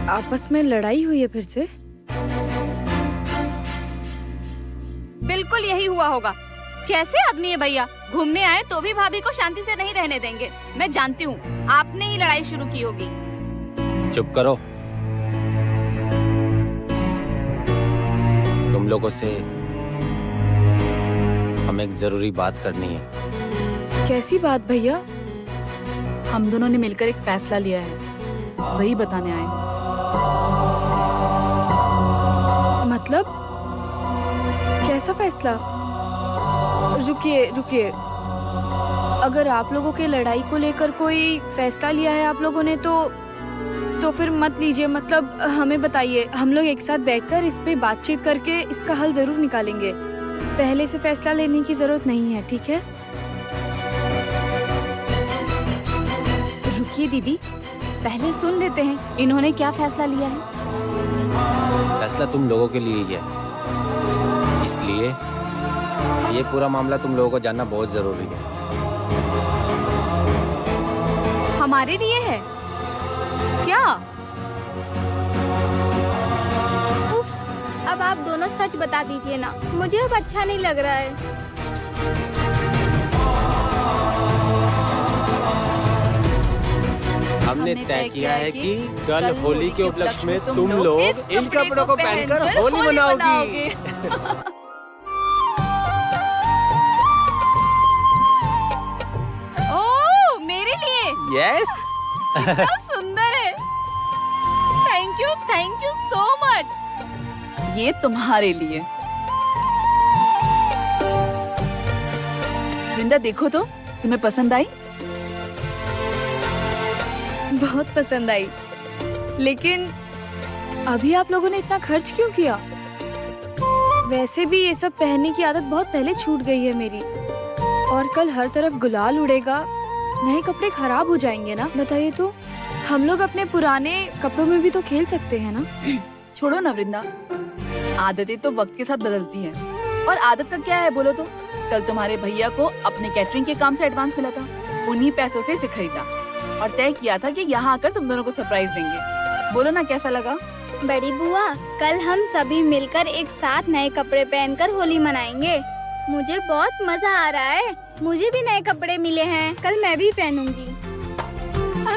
आपस में लड़ाई हुई है फिर से? बिल्कुल यही हुआ होगा। कैसे आदमी है भैया, घूमने आए तो भी भाभी को शांति से नहीं रहने देंगे। मैं जानती हूँ आपने ही लड़ाई शुरू की होगी। चुप करो। तुम लोगों से हमें एक जरूरी बात करनी है। कैसी बात भैया? हम दोनों ने मिलकर एक फैसला लिया है, वही बताने आए। मतलब कैसा फैसला? रुकिए रुकिए, अगर आप लोगों के लड़ाई को लेकर कोई फैसला लिया है आप लोगों ने तो फिर मत लीजिए। मतलब हमें बताइए, हम लोग एक साथ बैठकर इस पे बातचीत करके इसका हल जरूर निकालेंगे। पहले से फैसला लेने की जरूरत नहीं है, ठीक है? रुकिए दीदी, पहले सुन लेते हैं इन्होंने क्या फैसला लिया है। फैसला तुम लोगों के लिए ही है, इसलिए ये पूरा मामला तुम लोगों को जानना बहुत जरूरी है। हमारे लिए है क्या? उफ, अब आप दोनों सच बता दीजिए ना, मुझे अब अच्छा नहीं लग रहा है। हमने तय किया है कि कल होली के उपलक्ष्य में तुम लोग इन कपड़ों को पहनकर होली मनाओगी। ओह, मेरे लिए? यस। कितना सुंदर है। Thank you so much. ये तुम्हारे लिए। वृंदा देखो तो, तुम्हें पसंद आई? बहुत पसंद आई, लेकिन अभी आप लोगों ने इतना खर्च क्यों किया? वैसे भी ये सब पहनने की आदत बहुत पहले छूट गई है मेरी, और कल हर तरफ गुलाल उड़ेगा, नए कपड़े खराब हो जाएंगे ना। बताइए तो, हम लोग अपने पुराने कपड़ों में भी तो खेल सकते हैं ना। छोड़ो ना वृंदा, आदतें तो वक्त के साथ बदलती हैं। और आदत का क्या है बोलो तो? कल तुम्हारे भैया को अपने कैटरिंग के काम से एडवांस मिला था, उन्हीं पैसों से इसे खरीदा और तय किया था कि यहाँ आकर तुम दोनों को सरप्राइज देंगे। बोलो ना कैसा लगा? बड़ी बुआ, कल हम सभी मिलकर एक साथ नए कपड़े पहनकर होली मनाएंगे। मुझे बहुत मजा आ रहा है। मुझे भी नए कपड़े मिले हैं, कल मैं भी पहनूंगी।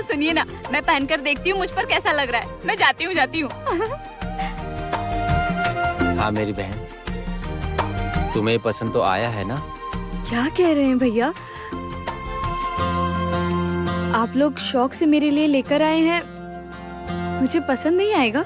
सुनिए ना, मैं पहनकर देखती हूँ मुझ पर कैसा लग रहा है। मैं जाती हूँ। हाँ मेरी बहन, तुम्हें पसंद तो आया है ना? क्या कह रहे हैं भैया? आप लोग शौक से मेरे लिए लेकर आए हैं, मुझे पसंद नहीं आएगा?